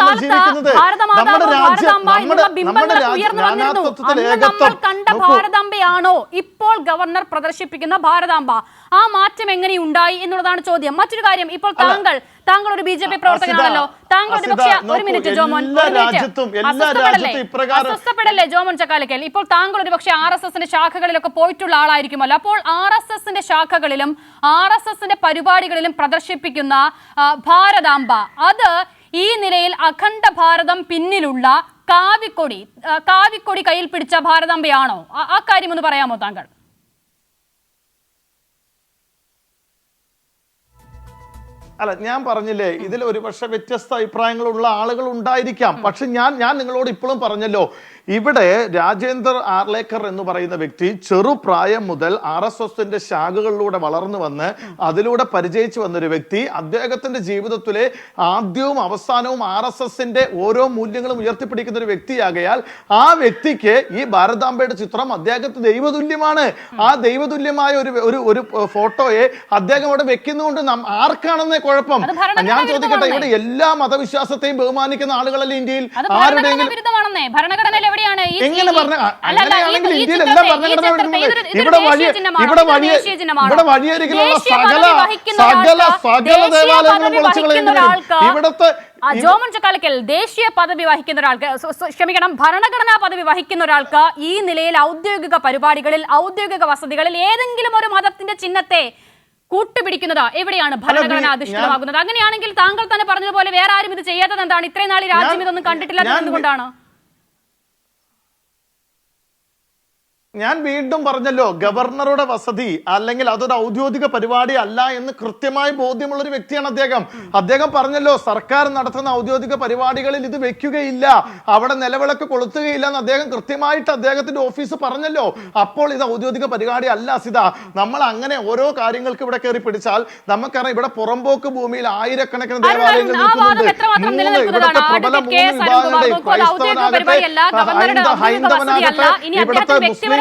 കാലത്ത് ഭാരതാംബ എന്നുള്ള ബിംബങ്ങൾ ഉയർന്നു വന്നിരുന്നു. അന്ന് നമ്മൾ കണ്ട ഭാരതാംബയാണോ ഇപ്പോൾ ഗവർണർ പ്രദർശിപ്പിക്കുന്ന ഭാരതാംബ? ആ മാറ്റം എങ്ങനെയുണ്ടായി എന്നുള്ളതാണ് ചോദ്യം. മറ്റൊരു കാര്യം, ഇപ്പോൾ താങ്കൾ ഒരു BJP പ്രവർത്തകനാണല്ലോ. താങ്കൾ ഒരു പക്ഷേ ഒരു മിനിറ്റ് ജോമോൻ, അസ്വസ്ഥപ്പെടല്ലേ ജോമോൻ ചക്കാലക്കൽ? ഇപ്പോൾ താങ്കൾ ഒരു പക്ഷേ RSSന്റെ ശാഖകളിലൊക്കെ പോയിട്ടുള്ള ആളായിരിക്കുമല്ലോ. അപ്പോൾ RSSന്റെ ശാഖകളിലും RSSന്റെ പരിപാടികളിലും പ്രദർശിപ്പിക്കുന്ന ഭാരതാംബ, അത് ഈ നിലയിൽ അഖണ്ഡ ഭാരതം പിന്നിലുള്ള കാവിക്കൊടി കയ്യിൽ പിടിച്ച ഭാരതാംബയാണോ? ആ കാര്യം ഒന്ന് പറയാമോ താങ്കൾ? അല്ല, ഞാൻ പറഞ്ഞില്ലേ, ഇതിൽ ഒരു പക്ഷെ വ്യത്യസ്ത അഭിപ്രായങ്ങളുള്ള ആളുകൾ ഉണ്ടായിരിക്കാം. പക്ഷെ ഞാൻ നിങ്ങളോട് ഇപ്പോഴും പറഞ്ഞല്ലോ, ഇവിടെ രാജേന്ദർ ആർലേക്കർ എന്ന് പറയുന്ന വ്യക്തി ചെറുപ്രായം മുതൽ RSSന്റെ ശാഖകളിലൂടെ വളർന്നു വന്ന് അതിലൂടെ പരിചയിച്ചു വന്നൊരു വ്യക്തി. അദ്ദേഹത്തിന്റെ ജീവിതത്തിലെ ആദ്യവും അവസാനവും RSSന്റെ ഓരോ മൂല്യങ്ങളും ഉയർത്തിപ്പിടിക്കുന്ന ഒരു വ്യക്തിയാകയാൽ ആ വ്യക്തിക്ക് ഈ ഭാരതാംബയുടെ ചിത്രം അദ്ദേഹത്തിന് ദൈവതുല്യമാണ്. ആ ദൈവതുല്യമായ ഒരു ഫോട്ടോയെ അദ്ദേഹം അവിടെ വെക്കുന്നതുകൊണ്ട് ആർക്കാണെന്നേ കുഴപ്പം? ഞാൻ ചോദിക്കട്ടെ, ഇവിടെ എല്ലാ മതവിശ്വാസത്തെയും ബഹുമാനിക്കുന്ന ആളുകളല്ലേ ഇന്ത്യയിൽ? ആരുടെയെങ്കിലും എങ്ങനെ പറഞ്ഞ അങ്ങനെയാണെങ്കിൽ ഇന്ത്യയിൽ എല്ലാ ഭരണഘടന ഇവിടെ വഴിയരികിലുള്ള സകല ദേവാലയങ്ങളും പൊളിച്ചു കളയുന്നു. ഇവിടുത്തെ ജോമോൻ ചക്കാലക്കൽ ദേശീയ പദവി വഹിക്കുന്ന ഒരാൾക്ക്, ഭരണഘടനാ പദവി വഹിക്കുന്ന ഒരാൾക്ക് ഈ നിലയിൽ ഔദ്യോഗിക പരിപാടികളിൽ, ഔദ്യോഗിക വസതികളിൽ ഏതെങ്കിലും ഒരു മതത്തിന്റെ ചിഹ്നത്തെ കൂട്ടുപിടിക്കുന്നത് എവിടെയാണ് ഭരണഘടന അധിഷ്ഠിതമാകുന്നത്? അങ്ങനെയാണെങ്കിൽ താങ്കൾ തന്നെ പറഞ്ഞതുപോലെ വേറെ ആരും ഇത് ചെയ്യാത്തത് എന്താണ്? ഇത്രയും നാൾ ഈ രാജ്യം ഇതൊന്നും കണ്ടിട്ടില്ലാത്തത് എന്തുകൊണ്ടാണ്? ഞാൻ വീണ്ടും പറഞ്ഞല്ലോ, ഗവർണറുടെ വസതി അല്ലെങ്കിൽ അതൊരു ഔദ്യോഗിക പരിപാടി അല്ല എന്ന് കൃത്യമായി ബോധ്യമുള്ള ഒരു വ്യക്തിയാണ് അദ്ദേഹം പറഞ്ഞല്ലോ, സർക്കാർ നടത്തുന്ന ഔദ്യോഗിക പരിപാടികളിൽ ഇത് വെക്കുകയില്ല, അവിടെ നിലവിളക്ക് കൊളുത്തുകയില്ല എന്ന് അദ്ദേഹം കൃത്യമായിട്ട് അദ്ദേഹത്തിന്റെ ഓഫീസ് പറഞ്ഞല്ലോ. അപ്പോൾ ഇത് ഔദ്യോഗിക പരിപാടി അല്ല സിത. നമ്മൾ അങ്ങനെ ഓരോ കാര്യങ്ങൾക്ക് ഇവിടെ കയറി പിടിച്ചാൽ നമുക്കറിയാം, ഇവിടെ പുറമ്പോക്ക് ഭൂമിയിൽ ആയിരക്കണക്കിന് ദേവാലയങ്ങൾ നിൽക്കുന്നുണ്ട്. ഇവിടുത്തെ പ്രബല 3 വിഭാഗങ്ങളുടെയും, ക്രൈസ്തവനാകട്ടെ, ഹൈന്ദവനാകട്ടെ, ഇവിടുത്തെ മുസ്ലിം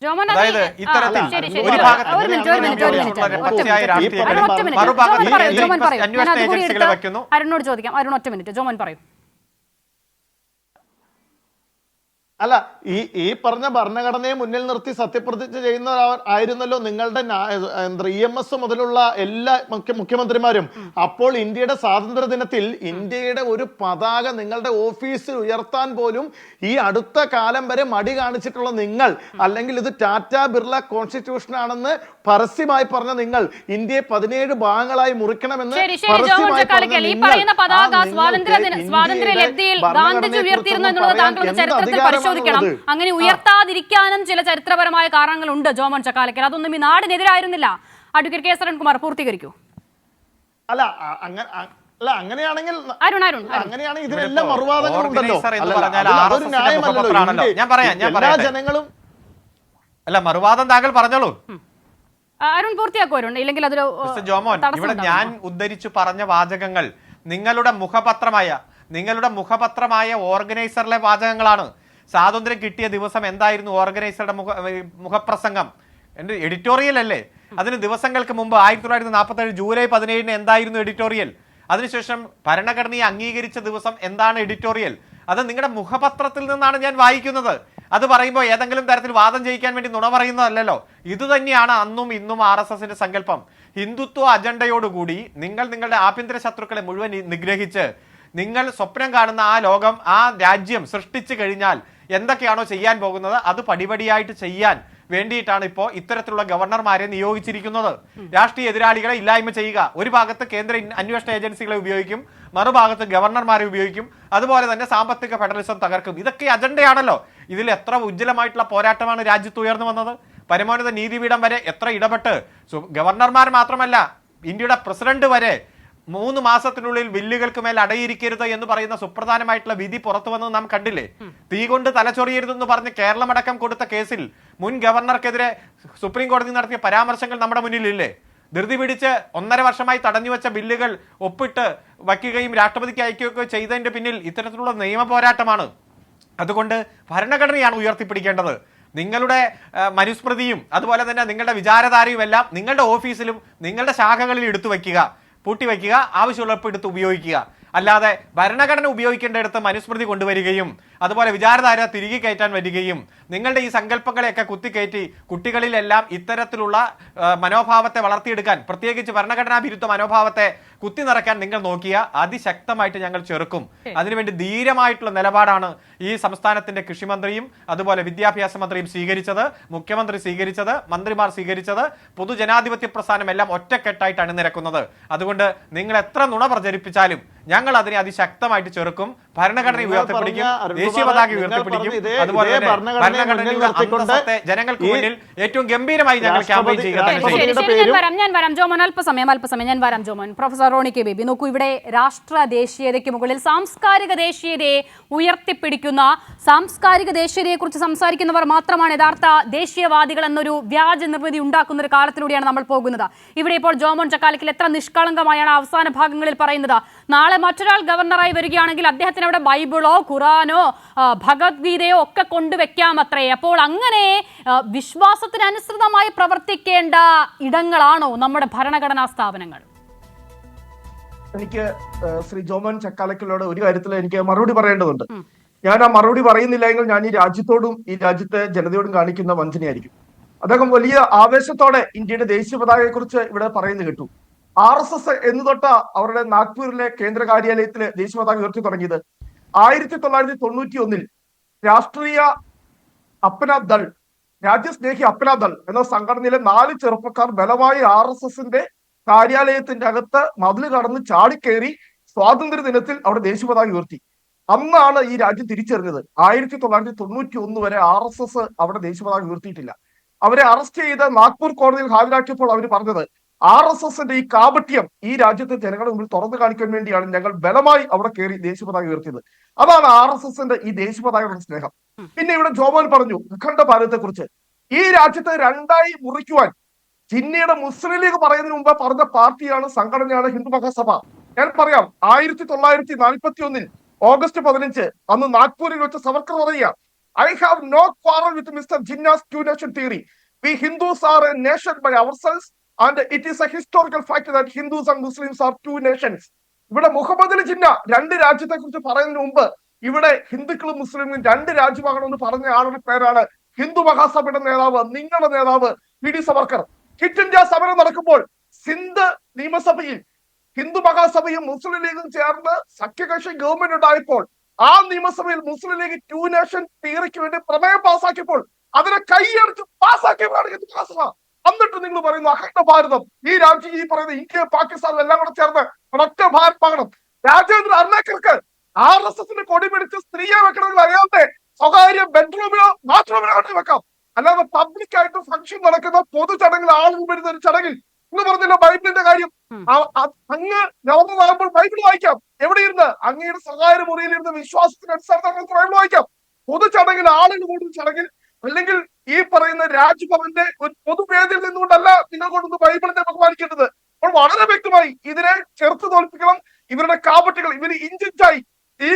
ജോമോൻ അത് അതായത് ഇത്തരത്തിൽ ശരി, ശരി. ഒരു ഭാഗത്ത് ഒരു മിനിറ്റ്, ഒരു മിനിറ്റ്, ഒരു മിനിറ്റ്. പച്ചയായ രാഷ്ട്രീയ അരുൺ ഒറ്റ മിനിറ്റ്. മറുഭാഗത്ത് ജോമോൻ പറയൂ, ജോമോൻ പറയൂ. ഞാൻ അന്വേഷണ അതുകൂടി ഏജൻസികളെ എടുത്ത് വയ്ക്കുന്നു. അരുണിനോട് ചോദിക്കാം. അരുൺ ഒറ്റ മിനിറ്റ്. ജോമോൻ പറയൂ. അല്ല, ഈ പറഞ്ഞ ഭരണഘടനയെ മുന്നിൽ നിർത്തി സത്യപ്രതിജ്ഞ ചെയ്യുന്നവരായിരുന്നല്ലോ നിങ്ങളുടെ EMS മുതലുള്ള എല്ലാ മുഖ്യമന്ത്രിമാരും. അപ്പോൾ ഇന്ത്യയുടെ സ്വാതന്ത്ര്യ ദിനത്തിൽ ഇന്ത്യയുടെ ഒരു പതാക നിങ്ങളുടെ ഓഫീസിൽ ഉയർത്താൻ പോലും ഈ അടുത്ത കാലം വരെ മടി കാണിച്ചിട്ടുള്ള നിങ്ങൾ, അല്ലെങ്കിൽ ഇത് ടാറ്റ ബിർള കോൺസ്റ്റിറ്റ്യൂഷൻ ആണെന്ന് പരസ്യമായി പറഞ്ഞ നിങ്ങൾ, ഇന്ത്യയെ 17 ഭാഗങ്ങളായി മുറിക്കണമെന്ന് പരസ്യമായി പറഞ്ഞ നിങ്ങൾ, അങ്ങനെ ഉയർത്താതിരിക്കാനും ചില ചരിത്രപരമായ കാരണങ്ങളുണ്ട് ജോമോൻ ചക്കാലക്കൽ. അതൊന്നും ഈ നാടിനെതിരായിരുന്നില്ല. അഡ്വക്കേറ്റ് കെ സരൺകുമാർ പൂർത്തീകരിക്കൂ. അല്ല അങ്ങനെയാണെങ്കിൽ അങ്ങനെയാണെങ്കിൽ ഇവിടെ ഇതിലെല്ലാം ഇപ്പോ മറുവാദങ്ങളുണ്ടല്ലോ. ഓർഗനൈസർ എന്ന് പറഞ്ഞാൽ RSS ന്റെ മുഖപത്രമാണല്ലോ. ഞാൻ എല്ലാ ജനങ്ങളും അല്ല, മറുവാദം താങ്കൾ പറഞ്ഞോളൂ. അരുൺ പൂർത്തിയാക്കൂ. അരുൺ, ഇല്ലെങ്കിൽ അതൊരു മിസ്റ്റർ ജോമോൻ, ഇവിടെ ഞാൻ ഉദ്ധരിച്ചു പറഞ്ഞ വാചകങ്ങൾ നിങ്ങളുടെ മുഖപത്രമായ ഓർഗനൈസറിലെ വാചകങ്ങളാണ്. സ്വാതന്ത്ര്യം കിട്ടിയ ദിവസം എന്തായിരുന്നു ഓർഗനൈസറുടെ മുഖപ്രസംഗം? എന്റെ എഡിറ്റോറിയൽ അല്ലേ? അതിന് ദിവസങ്ങൾക്ക് മുമ്പ് 1947 ജൂലൈ 17 എന്തായിരുന്നു എഡിറ്റോറിയൽ? അതിനുശേഷം ഭരണഘടനയെ അംഗീകരിച്ച ദിവസം എന്താണ് എഡിറ്റോറിയൽ? അത് നിങ്ങളുടെ മുഖപത്രത്തിൽ നിന്നാണ് ഞാൻ വായിക്കുന്നത്. അത് പറയുമ്പോൾ ഏതെങ്കിലും തരത്തിൽ വാദം ചെയ്യിക്കാൻ വേണ്ടി നുണ പറയുന്നതല്ലോ. ഇത് തന്നെയാണ് അന്നും ഇന്നും RSSന്റെ സങ്കല്പം. ഹിന്ദുത്വ അജണ്ടയോടുകൂടി നിങ്ങളുടെ ആഭ്യന്തര ശത്രുക്കളെ മുഴുവൻ നിഗ്രഹിച്ച് നിങ്ങൾ സ്വപ്നം കാണുന്ന ആ ലോകം, ആ രാജ്യം സൃഷ്ടിച്ചു കഴിഞ്ഞാൽ എന്തൊക്കെയാണോ ചെയ്യാൻ പോകുന്നത് അത് പടിപടിയായിട്ട് ചെയ്യാൻ വേണ്ടിയിട്ടാണ് ഇപ്പോൾ ഇത്തരത്തിലുള്ള ഗവർണർമാരെ നിയോഗിച്ചിരിക്കുന്നത്. രാഷ്ട്രീയ എതിരാളികളെ ഇല്ലായ്മ ചെയ്യുക. ഒരു ഭാഗത്ത് കേന്ദ്ര അന്വേഷണ ഏജൻസികളെ ഉപയോഗിക്കും, മറുഭാഗത്ത് ഗവർണർമാരെ ഉപയോഗിക്കും, അതുപോലെ തന്നെ സാമ്പത്തിക ഫെഡറലിസം തകർക്കും. ഇതൊക്കെ അജണ്ടയാണല്ലോ. ഇതിൽ എത്ര ഉജ്ജ്വലമായിട്ടുള്ള പോരാട്ടമാണ് രാജ്യത്ത് ഉയർന്നു വന്നത്. പരമോന്നത നീതിപീഠം വരെ എത്ര ഇടപെട്ട്, ഗവർണർമാർ മാത്രമല്ല ഇന്ത്യയുടെ പ്രസിഡന്റ് വരെ 3 മാസത്തിനുള്ളിൽ ബില്ലുകൾക്ക് മേൽ അടയിരിക്കരുത് എന്ന് പറയുന്ന സുപ്രധാനമായിട്ടുള്ള വിധി പുറത്തു വന്നത് നാം കണ്ടില്ലേ? തീ കൊണ്ട് തലച്ചൊറിയരുതെന്ന് പറഞ്ഞ് കേരളമടക്കം കൊടുത്ത കേസിൽ മുൻ ഗവർണർക്കെതിരെ സുപ്രീം കോടതി നടത്തിയ പരാമർശങ്ങൾ നമ്മുടെ മുന്നിലില്ലേ? ധൃതി പിടിച്ച് 1.5 വർഷമായി തടഞ്ഞുവെച്ച ബില്ലുകൾ ഒപ്പിട്ട് വയ്ക്കുകയും രാഷ്ട്രപതിക്ക് അയക്കുകയൊക്കെ ചെയ്തതിന്റെ പിന്നിൽ ഇത്തരത്തിലുള്ള നിയമ പോരാട്ടമാണ്. അതുകൊണ്ട് ഭരണഘടനയാണ് ഉയർത്തിപ്പിടിക്കേണ്ടത്. നിങ്ങളുടെ മനുസ്മൃതിയും അതുപോലെ തന്നെ നിങ്ങളുടെ വിചാരധാരയും എല്ലാം നിങ്ങളുടെ ഓഫീസിലും നിങ്ങളുടെ ശാഖകളിൽ എടുത്തു വയ്ക്കുക, പൂട്ടിവയ്ക്കുക, ആവശ്യമുള്ളപ്പോൾ എടുത്ത് ഉപയോഗിക്കുക. അല്ലാതെ ഭരണഘടന ഉപയോഗിക്കേണ്ടടുത്ത് മനുസ്മൃതി കൊണ്ടുവരികയും അതുപോലെ വിചാരധാര തിരികെ കയറ്റാൻ വരികയും നിങ്ങളുടെ ഈ സങ്കല്പങ്ങളെയൊക്കെ കുത്തിക്കയറ്റി കുട്ടികളിലെല്ലാം ഇത്തരത്തിലുള്ള മനോഭാവത്തെ വളർത്തിയെടുക്കാൻ, പ്രത്യേകിച്ച് ഭരണഘടനാ വിരുദ്ധ മനോഭാവത്തെ കുത്തി നിറയ്ക്കാൻ നിങ്ങൾ നോക്കിയ അതിശക്തമായിട്ട് ഞങ്ങൾ ചെറുക്കും. അതിനുവേണ്ടി ധീരമായിട്ടുള്ള നിലപാടാണ് ഈ സംസ്ഥാനത്തിന്റെ കൃഷിമന്ത്രിയും അതുപോലെ വിദ്യാഭ്യാസ മന്ത്രിയും സ്വീകരിച്ചത്, മുഖ്യമന്ത്രി സ്വീകരിച്ചത്, മന്ത്രിമാർ സ്വീകരിച്ചത്. പൊതുജനാധിപത്യ പ്രസ്ഥാനം എല്ലാം ഒറ്റക്കെട്ടായിട്ട് അണിനിരക്കുന്നത്. അതുകൊണ്ട് നിങ്ങൾ എത്ര നുണ പ്രചരിപ്പിച്ചാലും ഞങ്ങൾ അതിനെ അതിശക്തമായിട്ട് ചെറുക്കും. ഭരണഘടന ഉയർത്തിപ്പിടിക്കും, ദേശീയ പതാക ഉയർത്തിപ്പിടിക്കും. അതുപോലെ ഭരണഘടനയുടെ അന്തസ്സത്തെ ജനങ്ങൾക്ക് മുന്നിൽ ഏറ്റവും ഗംഭീരമായി ഞങ്ങൾ ക്യാമ്പയിൻ ചെയ്യുക. ഞാൻ വരാം ജോമോൻ, അല്പസമയം ഞാൻ വരാം ജോമോൻ. പ്രൊഫസർ റോണി കെ ബേബി, നോക്കൂ, ഇവിടെ രാഷ്ട്ര ദേശീയതയ്ക്ക് മുകളിൽ സാംസ്കാരിക ദേശീയതയെ ഉയർത്തിപ്പിടിക്കുന്ന, സാംസ്കാരിക ദേശീയതയെ കുറിച്ച് സംസാരിക്കുന്നവർ മാത്രമാണ് യഥാർത്ഥ ദേശീയവാദികൾ എന്നൊരു വ്യാജ നിർമ്മിതി ഉണ്ടാക്കുന്ന ഒരു കാലത്തിലൂടെയാണ് നമ്മൾ പോകുന്നത്. ഇവിടെ ഇപ്പോൾ ജോമോൻ ചക്കാലക്കൽ എത്ര നിഷ്കളങ്കമായാണ് അവസാന ഭാഗങ്ങളിൽ പറയുന്നത്. നാളെ മറ്റൊരാൾ ഗവർണറായി വരികയാണെങ്കിൽ അദ്ദേഹത്തിന് അവിടെ ബൈബിളോ ഖുറാനോ ഭഗവത്ഗീതയോ ഒക്കെ കൊണ്ടുവെക്കാമത്രേ. അപ്പോൾ അങ്ങനെ വിശ്വാസത്തിനനുസൃതമായി പ്രവർത്തിക്കേണ്ട ഇടങ്ങളാണോ നമ്മുടെ ഭരണഘടനാ സ്ഥാപനങ്ങൾ? എനിക്ക് ശ്രീ ജോമോൻ ചക്കാലക്കലോട് ഒരു കാര്യത്തിൽ എനിക്ക് മറുപടി പറയേണ്ടതുണ്ട്. ഞാൻ ആ മറുപടി പറയുന്നില്ല എങ്കിൽ ഞാൻ ഈ രാജ്യത്തോടും ഈ രാജ്യത്തെ ജനതയോടും കാണിക്കുന്ന വഞ്ചനയായിരിക്കും. അദ്ദേഹം വലിയ ആവേശത്തോടെ ഇന്ത്യയുടെ ദേശീയ പതാകയെ കുറിച്ച് ഇവിടെ പറയുന്നത് കേട്ടു. RSS എന്ന് തൊട്ട അവരുടെ നാഗ്പൂരിലെ കേന്ദ്ര കാര്യാലയത്തിലെ ദേശീയ പതാക ഉയർത്തി തുടങ്ങിയത് 1991 രാഷ്ട്രീയ അപ്നാ ദൾ, രാജ്യസ്നേഹി അപ്നാ ദൾ എന്ന സംഘടനയിലെ 4 ചെറുപ്പക്കാർ ബലമായി RSSന്റെ കാര്യാലയത്തിന്റെ അകത്ത് മതിൽ കടന്ന് ചാടിക്കേറി സ്വാതന്ത്ര്യ ദിനത്തിൽ അവിടെ ദേശീയ പതാക ഉയർത്തി. അന്നാണ് ഈ രാജ്യം തിരിച്ചറിഞ്ഞത് 1991 വരെ RSS അവിടെ ദേശീയ പതാക ഉയർത്തിയിട്ടില്ല. അവരെ അറസ്റ്റ് ചെയ്ത് നാഗ്പൂർ കോടതിയിൽ ഹാജരാക്കിയപ്പോൾ അവർ പറഞ്ഞത് RSSന്റെ ഈ കാപട്യം ഈ രാജ്യത്തെ ജനങ്ങളുടെ മുമ്പിൽ തുറന്നു കാണിക്കാൻ വേണ്ടിയാണ് ഞങ്ങൾ ബലമായി അവിടെ കയറി ദേശീയ പതാക ഉയർത്തിയത്. അതാണ് RSSന്റെ ഈ ദേശീയ പതാകയുടെ സ്നേഹം. പിന്നെ ഇവിടെ ജോമോൻ പറഞ്ഞു അഖണ്ഡ ഭാരതത്തെ കുറിച്ച്. ഈ രാജ്യത്തെ 2ആയി മുറിക്കുവാൻ ചിന്നയുടെ മുസ്ലിം ലീഗ് പറയുന്നതിന് മുമ്പ് പറഞ്ഞ പാർട്ടിയാണ്, സംഘടനയാണ് ഹിന്ദു മഹാസഭ. ഞാൻ പറയാം, 1941 ഓഗസ്റ്റ് 15 അന്ന് നാഗ്പൂരിൽ വെച്ച് സവർക്കർ പറയുക I have no quarrel with Mr. Jinnah's two-nation theory. We Hindus are a nation by ourselves, and it is a historical fact that Hindus and Muslims are two nations. ഇവിടെ മുഹമ്മദ് അലി ജിന്ന രണ്ട് രാജ്യത്തെ കുറിച്ച് പറയുന്നതിന് മുമ്പ് ഇവിടെ ഹിന്ദുക്കളും മുസ്ലിങ്ങളും രണ്ട് രാജ്യമാകണമെന്ന് പറഞ്ഞ ആളുടെ പേരാണ് ഹിന്ദു മഹാസഭയുടെ നേതാവ്, നിങ്ങളുടെ നേതാവ് P D Savarkar. Quit India സമരം നടക്കുമ്പോൾ സിന്ധ് നിയമസഭയിൽ ഹിന്ദു മഹാസഭയും മുസ്ലിം ലീഗും ചേർന്ന് സഖ്യകക്ഷി ഗവൺമെന്റ് ഉണ്ടായപ്പോൾ ആ നിയമസഭയിൽ മുസ്ലിം ലീഗ് ടു നേഷൻ തിയറിക്ക് വേണ്ടി പ്രമേയം പാസ്സാക്കിയപ്പോൾ അതിനെ കൈയടിച്ച് പാസ്സാക്കിയവരാണ് ഹിന്ദു മഹാസഭ. എന്നിട്ട് നിങ്ങൾ പറയുന്നു അഖണ്ഡ ഭാരതം, ഈ രാജ്യം ഈ പറയുന്ന ഇന്ത്യ പാകിസ്ഥാനും എല്ലാം കൂടെ ചേർന്ന് ഒറ്റ ഭാരതമാകണം. രാജേന്ദ്ര അർണേക്കർക്ക് RSSന്റെ കൊടി പിടിച്ച് സ്ത്രീയെ വെക്കണമെങ്കിൽ അറിയാതെ സ്വകാര്യ ബെഡ്റൂമിലോ ബാത്റൂമിലോ കൊണ്ടു വെക്കാം. അല്ലാതെ പബ്ലിക് ആയിട്ട് ഫംഗ്ഷൻ നടക്കുന്ന പൊതു ചടങ്ങിൽ ആളുകൾ വരുന്ന ഒരു ചടങ്ങിൽ എന്ന് പറഞ്ഞല്ലോ ബൈബിളിന്റെ കാര്യം. അങ്ങ് ഗവർണറാകുമ്പോൾ ബൈബിൾ വായിക്കാം. എവിടെ ഇരുന്ന്? അങ്ങയുടെ സ്വകാര്യ മുറിയിലിരുന്ന് വിശ്വാസത്തിന്റെ അടിസ്ഥാനത്തിൽ ബൈബിൾ വായിക്കാം. പൊതു ചടങ്ങിൽ ആളുകൾ കൂടുന്ന ചടങ്ങിൽ അല്ലെങ്കിൽ ഈ പറയുന്ന രാജ്ഭവന്റെ ഒരു പൊതുവേദിയിൽ നിന്നുകൊണ്ടല്ല നിങ്ങൾ കൊണ്ടൊന്ന് ബൈബിളിനെ ബഹുമാനിക്കേണ്ടത്. അപ്പോൾ വളരെ വ്യക്തമായി ഇതിനെ ചെറുത്ത് തോൽപ്പിക്കണം. ഇവരുടെ കാപട്ടികൾ ഇവര് ഇഞ്ചിഞ്ചായി ഈ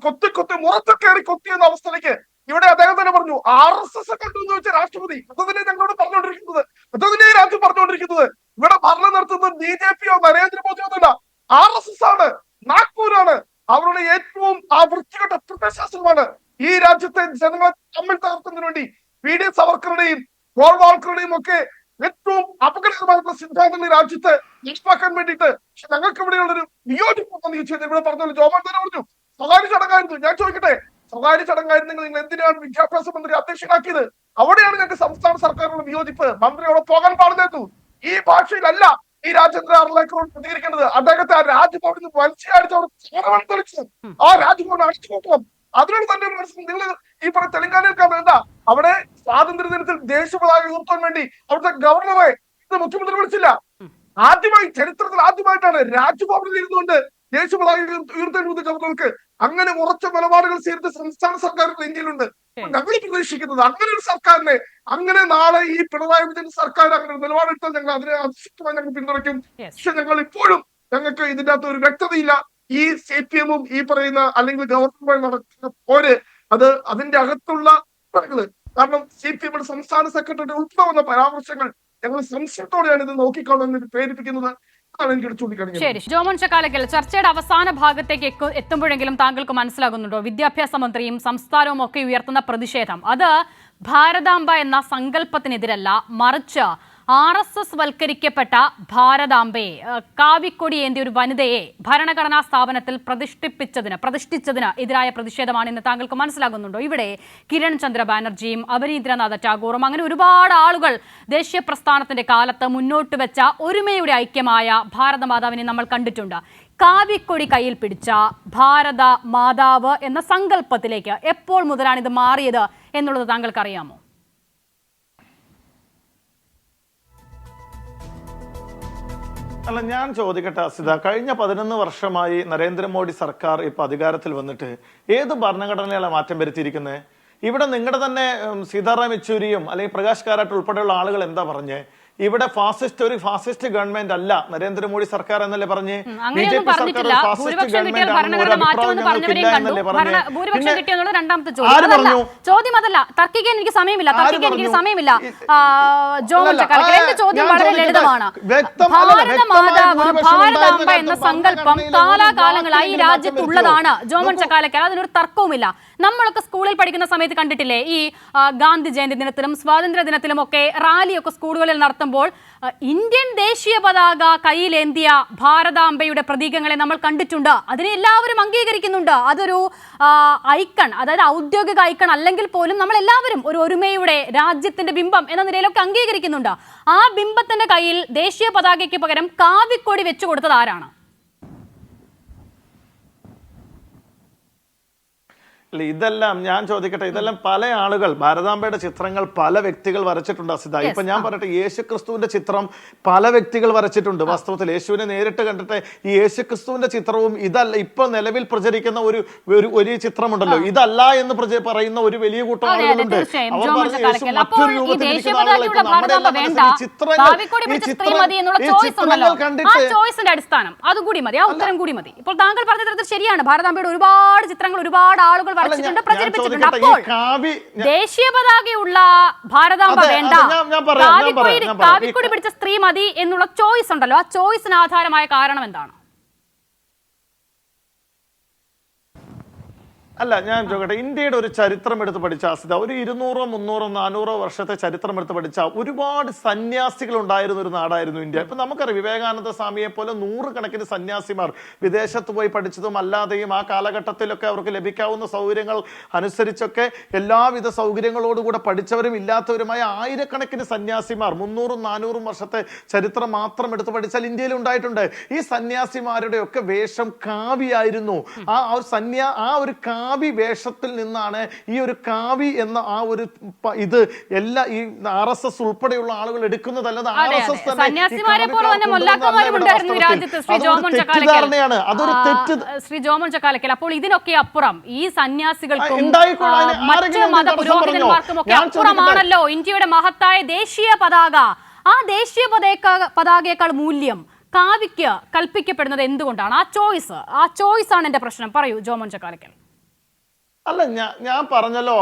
കൊത്തി മുറത്ത് കയറി കൊത്തിയെന്ന അവസ്ഥയിലേക്ക് ഇവിടെ അദ്ദേഹം തന്നെ പറഞ്ഞു RSS കണ്ടു എന്ന് വെച്ച രാഷ്ട്രപതി അതന്നെ ഞങ്ങളോട് പറഞ്ഞുകൊണ്ടിരിക്കുന്നത്, അതന്നെ രാജ്യം പറഞ്ഞുകൊണ്ടിരിക്കുന്നത്. ഇവിടെ ഭരണം നടത്തുന്നത് BJPയോ നരേന്ദ്രമോദിയോ അല്ല, RSS ആണ്, നാഗ്പൂരാണ്. അവരുടെ ഏറ്റവും ആ വൃത്തികെട്ട പ്രത്യയശാസ്ത്രമാണ് ഈ രാജ്യത്തെ ജനങ്ങളെ തമ്മിൽ തകർക്കുന്നതിന് വേണ്ടി PD സവർക്കറുടെയും ഗോൾവാൾക്കറുടെയും ഒക്കെ ഏറ്റവും അപകടകരമായിട്ടുള്ള സിദ്ധാന്തങ്ങൾ രാജ്യത്ത് നടപ്പാക്കാൻ വേണ്ടിയിട്ട് ഞങ്ങൾക്ക് ഇവിടെയുള്ളൊരു വിയോജിപ്പ് ചെയ്ത് ഇവിടെ പറഞ്ഞ ജോബാൻ തന്നെ പറഞ്ഞു സ്വകാര്യ ചടങ്ങായിരുന്നു. ഞാൻ ചോദിക്കട്ടെ, സ്വകാര്യ ചടങ്ങായിരുന്നു നിങ്ങൾ എന്തിനാണ് വിദ്യാഭ്യാസ മന്ത്രി അധ്യക്ഷനാക്കിയത്? അവിടെയാണ് ഞങ്ങൾക്ക് സംസ്ഥാന സർക്കാരിനുള്ള വിയോജിപ്പ്. മന്ത്രി അവിടെ പോകാൻ പാടില്ലായിരുന്നു. ഈ ഭാഷയിലല്ല ഈ രാജേന്ദ്ര അർലേക്കറോട് പ്രതികരിക്കേണ്ടത്. അദ്ദേഹത്തെ ആ രാജ്ഭവനിൽ നിന്ന് വലിച്ചടിച്ച് തെളിച്ച് ആ രാജ്ഭവൻ അടിച്ചു നോക്കണം. അതിനോട് തന്നെ നിങ്ങൾ ഈ പറഞ്ഞ തെലങ്കാനയിൽ എന്താ അവിടെ സ്വാതന്ത്ര്യ ദിനത്തിൽ ദേശീയ പതാക ഉയർത്താൻ വേണ്ടി അവിടുത്തെ ഗവർണറെ ഇത് മുഖ്യമന്ത്രി വിളിച്ചില്ല. ആദ്യമായി ചരിത്രത്തിൽ ആദ്യമായിട്ടാണ് രാജ്ഭവനിൽ ഇരുന്നുകൊണ്ട് ദേശീയ പതാക ഉയർത്തേണ്ട ഗവർണർക്ക്. അങ്ങനെ ഉറച്ച നിലപാടുകൾ സ്വീകരിച്ച സംസ്ഥാന സർക്കാരുകൾ ഇന്ത്യയിലുണ്ട്. ഞങ്ങൾ പ്രതീക്ഷിക്കുന്നത് അങ്ങനെ ഒരു സർക്കാരിനെ, അങ്ങനെ നാളെ ഈ പിണറായി വിജയൻ സർക്കാർ അങ്ങനെ നിലപാടെടുത്താൽ ഞങ്ങൾ അതിനെ അതിശക്തമായി ഞങ്ങൾ പിന്തുണയ്ക്കും. പക്ഷെ ഞങ്ങൾ ഇപ്പോഴും ഞങ്ങൾക്ക് ഇതിന്റെ അകത്ത് ഒരു വ്യക്തതയില്ല. ഈ CPM-ഉം ഈ പറയുന്ന അല്ലെങ്കിൽ ഗവർണറുമായി നടക്കുന്ന പോര് അത് അതിന്റെ അകത്തുള്ള കാരണം CPM-യുടെ സംസ്ഥാന സെക്രട്ടറി ഉൾപ്പെടെ വന്ന പരാമർശങ്ങൾ ഞങ്ങൾ സംശയത്തോടെയാണ് ഇത് നോക്കിക്കാണുന്നത് പ്രേരിപ്പിക്കുന്നത്. ശരി, ജോമോൻ ചക്കാലക്കൽ, ചർച്ചയുടെ അവസാന ഭാഗത്തേക്ക് എത്തുമ്പോഴെങ്കിലും താങ്കൾക്ക് മനസ്സിലാകുന്നുണ്ടോ വിദ്യാഭ്യാസ മന്ത്രിയും സംസ്ഥാനവും ഒക്കെ ഉയർത്തുന്ന പ്രതിഷേധം അത് ഭാരതാംബ എന്ന സങ്കല്പത്തിനെതിരല്ല, മറിച്ച് RSS വൽക്കരിക്കപ്പെട്ട ഭാരതാംബയെ, കാവിക്കൊടി ഏന്തിയ ഒരു വനിതയെ ഭരണഘടനാ സ്ഥാപനത്തിൽ പ്രതിഷ്ഠിച്ചതിന് എതിരായ പ്രതിഷേധമാണ് എന്ന് താങ്കൾക്ക് മനസ്സിലാകുന്നുണ്ടോ? ഇവിടെ കിരൺ ചന്ദ്ര ബാനർജിയും അവനീന്ദ്രനാഥ ടാഗോറും അങ്ങനെ ഒരുപാട് ആളുകൾ ദേശീയ പ്രസ്ഥാനത്തിന്റെ കാലത്ത് മുന്നോട്ട് വെച്ച ഒരുമയുടെ ഐക്യമായ ഭാരതമാതാവിനെ നമ്മൾ കണ്ടിട്ടുണ്ട്. കാവിക്കൊടി കയ്യിൽ പിടിച്ച ഭാരത മാതാവ് എന്ന സങ്കല്പത്തിലേക്ക് എപ്പോൾ മുതലാണ് ഇത് മാറിയത് എന്നുള്ളത് താങ്കൾക്ക് അറിയാമോ? അല്ല, ഞാൻ ചോദിക്കട്ടെ അസിത, കഴിഞ്ഞ 11 വർഷമായി നരേന്ദ്രമോദി സർക്കാർ ഇപ്പൊ അധികാരത്തിൽ വന്നിട്ട് ഏത് ഭരണഘടനയാണ് മാറ്റം വരുത്തിയിരിക്കുന്നത്? ഇവിടെ നിങ്ങളുടെ തന്നെ സീതാറാം യെച്ചൂരിയും അല്ലെങ്കിൽ പ്രകാശ് കാരാട്ട് ഉൾപ്പെടെയുള്ള ആളുകൾ എന്താ പറഞ്ഞേ? ഇവിടെ ഒരു ഫാസിസ്റ്റ് ഗവൺമെന്റ് അല്ല നരേന്ദ്രമോദി സർക്കാർ എന്നല്ലേ പറഞ്ഞേ? BJP സർക്കാർ ഒരു ഫാസിസ്റ്റ് ഗവൺമെന്റ് ആണെന്ന് ഒരു അഭിപ്രായം ഞങ്ങൾക്കില്ല എന്നല്ലേ പറഞ്ഞേ? ആര് പറഞ്ഞു? ചോദ്യം അതല്ല, തർക്കിക്കാൻ എനിക്ക് സമയമില്ല. ചോദ്യം വളരെ ലളിതമാണ്. ഭാരതാംബ എന്ന സങ്കല്പം കാലാകാലങ്ങളായി ഈ രാജ്യത്തുള്ളതാണ് ജോമോൻ ചക്കാലക്കൽ, അതിനൊരു തർക്കവുമില്ല. നമ്മളൊക്കെ സ്കൂളിൽ പഠിക്കുന്ന സമയത്ത് കണ്ടിട്ടില്ലേ, ഈ ഗാന്ധി ജയന്തി ദിനത്തിലും സ്വാതന്ത്ര്യ ദിനത്തിലും ഒക്കെ റാലിയൊക്കെ സ്കൂളുകളിൽ നടത്തുമ്പോൾ ഇന്ത്യൻ ദേശീയ പതാക കയ്യിലേന്തിയ ഭാരതാംബയുടെ പ്രതീകങ്ങളെ നമ്മൾ കണ്ടിട്ടുണ്ട്. അതിനെ എല്ലാവരും അംഗീകരിക്കുന്നുണ്ട്. അതൊരു ഐക്കൺ, അതായത് ഔദ്യോഗിക ഐക്കൺ അല്ലെങ്കിൽ പോലും നമ്മൾ എല്ലാവരും ഒരു ഒരുമയുടെ രാജ്യത്തിന്റെ ബിംബം എന്ന നിലയിലൊക്കെ അംഗീകരിക്കുന്നുണ്ട്. ആ ബിംബത്തിന്റെ കയ്യിൽ ദേശീയ പതാകയ്ക്ക് പകരം കാവിക്കൊടി വെച്ചു കൊടുത്തത് ആരാണ്? ഇതെല്ലാം ഞാൻ ചോദിക്കട്ടെ, ഇതെല്ലാം പല ആളുകൾ ഭാരതാംബയുടെ ചിത്രങ്ങൾ പല വ്യക്തികൾ വരച്ചിട്ടുണ്ട് അസിത. ഇപ്പൊ ഞാൻ പറയട്ടെ, യേശുക്രിസ്തുവിന്റെ ചിത്രം പല വ്യക്തികൾ വരച്ചിട്ടുണ്ട്. വാസ്തവത്തിൽ യേശുവിനെ നേരിട്ട് കണ്ടിട്ട് ഈ യേശുക്രിസ്തുവിന്റെ ചിത്രവും ഇതല്ല ഇപ്പൊ നിലവിൽ പ്രചരിക്കുന്ന ഒരു ചിത്രമുണ്ടല്ലോ, ഇതല്ല എന്ന് പറയുന്ന ഒരു വലിയ കൂട്ടം ആളുകളുണ്ട്. അവർ പറഞ്ഞ യേശു മറ്റൊരു രൂപത്തിലിരിക്കുന്ന ആളുകളെ ചോയ്സിന്റെ അടിസ്ഥാനം അതുകൂടി മതി, ആ ഉത്തരം കൂടി മതി. ഇപ്പോൾ താങ്കൾ പറഞ്ഞ തരത്തിൽ ശരിയാണ്, ഭാരതാംബയുടെ ഒരുപാട് ചിത്രങ്ങൾ ഒരുപാട് ആളുകൾ വരച്ചിട്ടുണ്ട്, പ്രചരിപ്പിച്ചിട്ടുണ്ട്. അപ്പോൾ ദേശീയ പതാകയുള്ള ഭാരതാംബ വേണ്ട, കാവിക്കൊടി പിടിച്ച സ്ത്രീ മതി എന്നുള്ള ചോയ്സ് ഉണ്ടല്ലോ, ആ ചോയ്സിന് ആധാരമായ കാരണം എന്താണ്? അല്ല, ഞാൻ ചോദിക്കട്ടെ, ഇന്ത്യയുടെ ഒരു ചരിത്രം എടുത്ത് പഠിച്ച അസിത, ഒരു 200, 300, 400 വർഷത്തെ ചരിത്രം എടുത്ത് പഠിച്ച ഒരുപാട് സന്യാസികൾ ഉണ്ടായിരുന്ന ഒരു നാടായിരുന്നു ഇന്ത്യ. ഇപ്പൊ നമുക്കറിയാം, വിവേകാനന്ദ സ്വാമിയെ പോലെ 100 കണക്കിന് സന്യാസിമാർ വിദേശത്ത് പോയി പഠിച്ചതും അല്ലാതെയും ആ കാലഘട്ടത്തിലൊക്കെ അവർക്ക് ലഭിക്കാവുന്ന സൗകര്യങ്ങൾ അനുസരിച്ചൊക്കെ എല്ലാവിധ സൗകര്യങ്ങളോടുകൂടെ പഠിച്ചവരും ഇല്ലാത്തവരുമായ ആയിരക്കണക്കിന് സന്യാസിമാർ 300, 400 വർഷത്തെ ചരിത്രം മാത്രം എടുത്ത് പഠിച്ചാൽ ഇന്ത്യയിൽ ഉണ്ടായിട്ടുണ്ട്. ഈ സന്യാസിമാരുടെ ഒക്കെ വേഷം കാവിയായിരുന്നു. ആ ഒരു കാവി വേഷത്തിൽ നിന്നാണ് ഈ ഒരു കാവി എന്ന ആ ഒരു ഇത് എല്ലാ ഈ RSS ഉൾപ്പെടെയുള്ള ആളുകൾ എടുക്കുന്നതല്ലാതെ RSS തെറ്റിദ്ധാരണയാണ്, അതൊരു തെറ്റ്. ശ്രീ ജോമോൻ ചക്കാലക്കൽ, അപ്പോൾ ഇതിനൊക്കെ അപ്പുറം ഈ സന്യാസികൾക്കും മറ്റ് മതപുരോഹിതന്മാർക്കും ഒക്കെ അപ്പുറമാണല്ലോ ഇന്ത്യയുടെ മഹത്തായ ദേശീയ പതാക. ആ ദേശീയ പതാകയേക്കാൾ മൂല്യം കാവിക്ക് കൽപ്പിക്കപ്പെടുന്നത് എന്തുകൊണ്ടാണ്? ആ ചോയ്സ് ആണ് എന്റെ പ്രശ്നം. പറയൂ ജോമോൻ ചക്കാലക്കൽ. അല്ല, ഞാൻ പറഞ്ഞല്ലോ,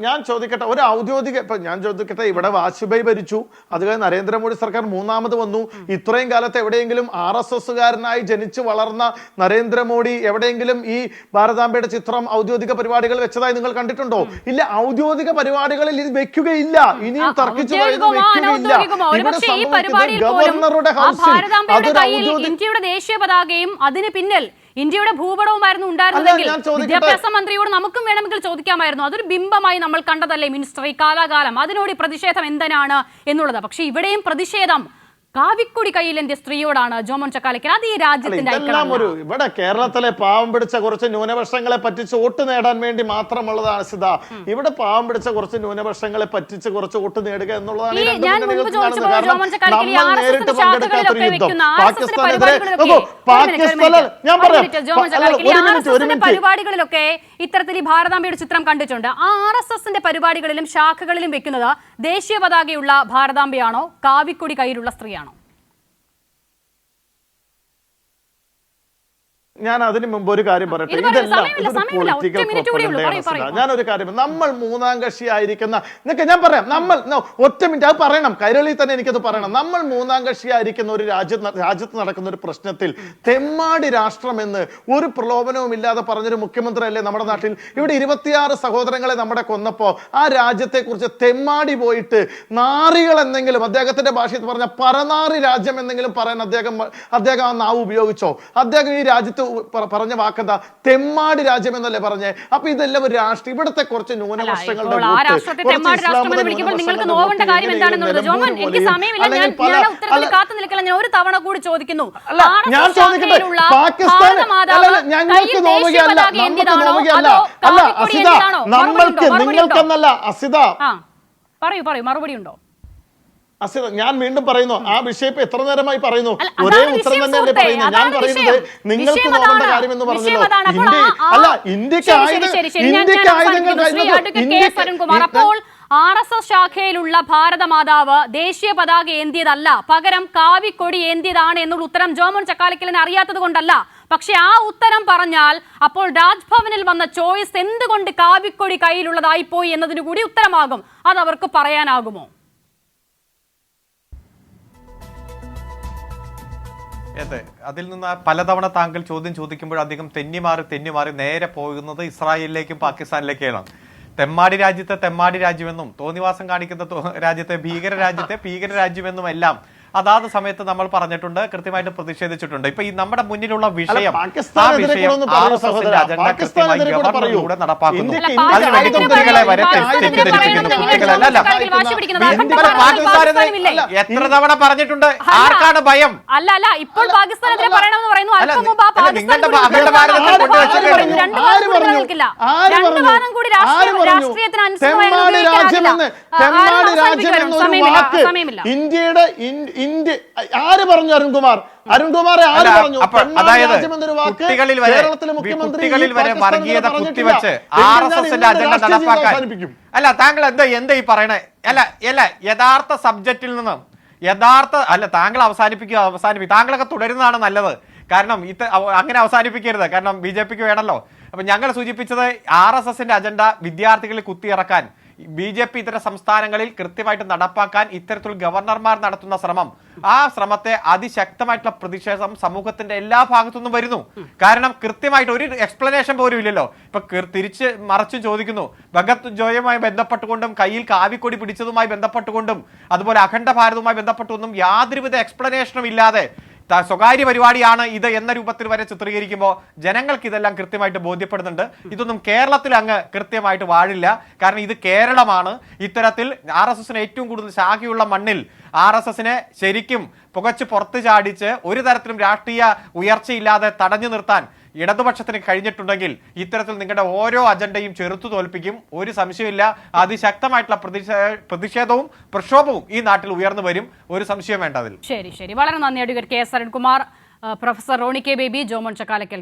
ഞാൻ ചോദിക്കട്ടെ, ഒരു ഔദ്യോഗിക ഞാൻ ചോദിക്കട്ടെ, ഇവിടെ വാജ്പേയി ഭരിച്ചു, അത് കഴിഞ്ഞ് നരേന്ദ്രമോദി സർക്കാർ 3ാമത് വന്നു. ഇത്രയും കാലത്ത് എവിടെയെങ്കിലും RSSകാരനായി ജനിച്ചു വളർന്ന നരേന്ദ്രമോദി എവിടെയെങ്കിലും ഈ ഭാരതാംബയുടെ ചിത്രം ഔദ്യോഗിക പരിപാടികൾ വെച്ചതായി നിങ്ങൾ കണ്ടിട്ടുണ്ടോ? ഇല്ല, ഔദ്യോഗിക പരിപാടികളിൽ ഇത് വെക്കുകയില്ല. ഇനിയും തർക്കിച്ചു പറയുന്നത് വെക്കുകയില്ല. ഇവിടെ ഗവർണറുടെ ഹൗസിൽ ഇന്ത്യയുടെ ദേശീയ പതാകയും അതിന് പിന്നിൽ ഇന്ത്യയുടെ ഭൂപടവുമായിരുന്നു ഉണ്ടായിരുന്നെങ്കിൽ വിദ്യാഭ്യാസ മന്ത്രിയോട് നമുക്കും വേണമെങ്കിൽ ചോദിക്കാമായിരുന്നു. അതൊരു ബിംബമായി നമ്മൾ കണ്ടതല്ലേ മിനിസ്റ്റർ ഈ കാലാകാലം. അതിനോട് പ്രതിഷേധം എന്തിനാണ് എന്നുള്ളത്. പക്ഷെ ഇവിടെയും പ്രതിഷേധം കാവിക്കൊടി കയ്യിലെന്തിയ സ്ത്രീയോടാണ് ജോമോൻ ചക്കാലക്കൽ. അത് ഈ രാജ്യത്തിന്റെ ഇവിടെ കേരളത്തിലെ പാവം പിടിച്ച കുറച്ച് ന്യൂനപക്ഷങ്ങളെ പറ്റിച്ച് വോട്ട് നേടാൻ വേണ്ടി മാത്രമുള്ളതാണ് സിത. ഇവിടെ പാവം പിടിച്ച കുറച്ച് ന്യൂനപക്ഷങ്ങളെ പറ്റിച്ച് കുറച്ച് വോട്ട് നേടുക എന്നുള്ളതാണ് നേരിട്ട് പങ്കെടുക്കാത്തൊരു യുദ്ധം. പരിപാടികളിലൊക്കെ ഇത്തരത്തിൽ ഈ ഭാരതാംബയുടെ ചിത്രം കണ്ടിട്ടുണ്ട്. ആ RSSന്റെ പരിപാടികളിലും ശാഖകളിലും വെക്കുന്നത് ദേശീയ പതാകയുള്ള ഭാരതാംബയാണോ കാവിക്കൊടി കയ്യിലുള്ള സ്ത്രീയാണോ? ഞാൻ അതിന് മുമ്പ് ഒരു കാര്യം പറയട്ടെ, ഇതെല്ലാം പൊളിറ്റിക്കൽ പ്രൊപ്പഗൻഡയാണ്. ഞാനൊരു കാര്യം, നമ്മൾ 3ാം കക്ഷി ആയിരിക്കുന്ന ഞാൻ പറയാം, നമ്മൾ ഒറ്റ മിനിറ്റ് അത് പറയണം, കൈരളിയിൽ തന്നെ എനിക്കത് പറയണം. നമ്മൾ 3ാം കക്ഷി ആയിരിക്കുന്ന ഒരു രാജ്യത്ത് നടക്കുന്ന ഒരു പ്രശ്നത്തിൽ തെമ്മാടി രാഷ്ട്രമെന്ന് ഒരു പ്രലോഭനവും ഇല്ലാതെ പറഞ്ഞൊരു മുഖ്യമന്ത്രി അല്ലേ നമ്മുടെ നാട്ടിൽ? ഇവിടെ 26 സഹോദരങ്ങളെ നമ്മുടെ കൊന്നപ്പോ ആ രാജ്യത്തെ കുറിച്ച് തെമ്മാടി പോയിട്ട് നാറികൾ എന്നെങ്കിലും, അദ്ദേഹത്തിന്റെ ഭാഷയിൽ പറഞ്ഞ പരനാറി രാജ്യം എന്തെങ്കിലും പറയാൻ അദ്ദേഹം ആ നാവ് ഉപയോഗിച്ചോ? അദ്ദേഹം ഈ രാജ്യത്ത് പറഞ്ഞ വാക്കെന്താ? തെമ്മാടി രാജ്യം എന്നല്ലേ പറഞ്ഞേ? അപ്പൊ ഇതെല്ലാം ഒരു രാഷ്ട്രീയം, ഇവിടുത്തെ കുറച്ച് ന്യൂനപക്ഷങ്ങളുടെ ഒരു തവണ കൂടി ചോദിക്കുന്നു. ഞാൻ ചോദിക്കട്ടെ, പാകിസ്ഥാൻ ഞങ്ങൾക്ക് നോവുകയല്ല, നമുക്ക് നോവുകയല്ല. അല്ല അസിത, നമ്മൾക്ക് നിങ്ങൾക്കെന്നല്ല അസിത. പറയൂ മറുപടി ഉണ്ടോ? അസിത, ഞാൻ വീണ്ടും പറയുന്നു, ആ വിഷയം ഇപ്പൊ എത്ര നേരമായി പറയുന്നു, ഒരേ ഉത്തരം തന്നെയല്ലേ പറയുന്നത്. ഞാൻ പറയുന്നത് നിങ്ങൾക്ക് നോക്കേണ്ട കാര്യം എന്ന് പറഞ്ഞല്ലോ. ഇന്ത്യക്ക് അപ്പോൾ RSS ശാഖയിലുള്ള ഭാരതമാതാവ് ദേശീയ പതാക ഏന്തിയതല്ല, പകരം കാവിക്കൊടി ഏന്തിയതാണ് എന്നുള്ള ഉത്തരം ജോമോൻ ചക്കാലക്കലിന് അറിയാത്തത് കൊണ്ടല്ല. പക്ഷെ ആ ഉത്തരം പറഞ്ഞാൽ അപ്പോൾ രാജ്ഭവനിൽ വന്ന ചോയ്സ് എന്തുകൊണ്ട് കാവിക്കൊടി കയ്യിലുള്ളതായി പോയി എന്നതിന് കൂടി ഉത്തരമാകും. അത് അവർക്ക് പറയാനാകുമോ? അതെ, അതിൽ നിന്ന് പലതവണ താങ്കൾ ചോദ്യം ചോദിക്കുമ്പോൾ അധികം തെന്നിമാറി നേരെ പോകുന്നത് ഇസ്രായേലിലേക്കും പാകിസ്ഥാനിലേക്കാണ്. തെമ്മാടി രാജ്യമെന്നും തോന്നിവാസം കാണിക്കുന്ന രാജ്യത്തെ ഭീകര രാജ്യമെന്നും എല്ലാം അതാത് സമയത്ത് നമ്മൾ പറഞ്ഞിട്ടുണ്ട്, കൃത്യമായിട്ട് പ്രതിഷേധിച്ചിട്ടുണ്ട്. ഇപ്പൊ ഈ നമ്മുടെ മുന്നിലുള്ള വിഷയം അജണ്ട കൃത്യമായി ഗവർണറിലൂടെ നടപ്പാക്കുന്നു. അതിനുവേണ്ടി കുട്ടികളെ വരെ തെറ്റിദ്ധരിപ്പിക്കുന്നു. പാകിസ്ഥാനെതിരെ എത്ര തവണ പറഞ്ഞിട്ടുണ്ട്? ആർക്കാണ് ഭയം? അല്ല ഇപ്പോൾ പാകിസ്ഥാനെതിരെ പറയണമെന്ന് പറയുന്നു. നിങ്ങളുടെ ഭാരതത്തിൽ കൊണ്ടുവച്ചിട്ടുണ്ട്. ഇന്ത്യയുടെ ആര് പറഞ്ഞു? അരുൺകുമാറെ ആര് പറഞ്ഞു? കുട്ടികളിൽ വരെ വർഗീയത കുത്തിവെച്ച് RSSന്റെ അജണ്ട നടപ്പാക്കാൻ. അല്ല താങ്കൾ എന്താ ഈ പറയണേ? അല്ല യഥാർത്ഥ സബ്ജക്റ്റിൽ നിന്നും താങ്കൾ അവസാനിപ്പിക്കുക. താങ്കളൊക്കെ തുടരുന്നതാണ് നല്ലത്. കാരണം അങ്ങനെ അവസാനിപ്പിക്കരുത്, കാരണം BJPക്ക് വേണമല്ലോ. അപ്പൊ ഞങ്ങൾ സൂചിപ്പിച്ചത് RSSന്റെ അജണ്ട വിദ്യാർത്ഥികളിൽ കുത്തിയിറക്കാൻ BJP ഇത്തര സംസ്ഥാനങ്ങളിൽ കൃത്യമായിട്ട് നടപ്പാക്കാൻ ഇത്തരത്തിൽ ഗവർണർമാർ നടത്തുന്ന ശ്രമം, ആ ശ്രമത്തെ അതിശക്തമായിട്ടുള്ള പ്രതിഷേധം സമൂഹത്തിന്റെ എല്ലാ ഭാഗത്തുനിന്നും വരുന്നു. കാരണം കൃത്യമായിട്ട് ഒരു എക്സ്പ്ലനേഷൻ പോലും ഇല്ലല്ലോ. ഇപ്പൊ തിരിച്ച് മറച്ചും ചോദിക്കുന്നു, ഭഗത് ജോയുമായി ബന്ധപ്പെട്ടുകൊണ്ടും കയ്യിൽ കാവിക്കൊടി പിടിച്ചതുമായി ബന്ധപ്പെട്ടുകൊണ്ടും അതുപോലെ അഖണ്ഡ ഭാരതവുമായി ബന്ധപ്പെട്ടുകൊണ്ടും യാതൊരുവിധ എക്സ്പ്ലനേഷനും ഇല്ലാതെ സ്വകാര്യ പരിപാടിയാണ് ഇത് എന്ന രൂപത്തിൽ വരെ ചിത്രീകരിക്കുമ്പോൾ ജനങ്ങൾക്ക് ഇതെല്ലാം കൃത്യമായിട്ട് ബോധ്യപ്പെടുന്നുണ്ട്. ഇതൊന്നും കേരളത്തിൽ അങ്ങ് കൃത്യമായിട്ട് വാഴില്ല. കാരണം ഇത് കേരളമാണ്. ഇത്തരത്തിൽ RSSന് ഏറ്റവും കൂടുതൽ ശാഖയുള്ള മണ്ണിൽ RSSനെ ശരിക്കും പുകച്ച് പുറത്തു ചാടിച്ച് ഒരു തരത്തിലും രാഷ്ട്രീയ ഉയർച്ചയില്ലാതെ തടഞ്ഞു നിർത്താൻ ഇടതുപക്ഷത്തിന് കഴിഞ്ഞിട്ടുണ്ടെങ്കിൽ ഇത്തരത്തിൽ നിങ്ങളുടെ ഓരോ അജണ്ടയും ചെറുത്തു തോൽപ്പിക്കും. ഒരു സംശയമില്ല. അതിശക്തമായിട്ടുള്ള പ്രതിഷേധവും പ്രക്ഷോഭവും ഈ നാട്ടിൽ ഉയർന്നു വരും. ഒരു സംശയം വേണ്ട അതിൽ. ശരി, വളരെ നന്ദി advocate KS Arunkumar, professor Roni K. Baby, Jomon Chakkalakkal.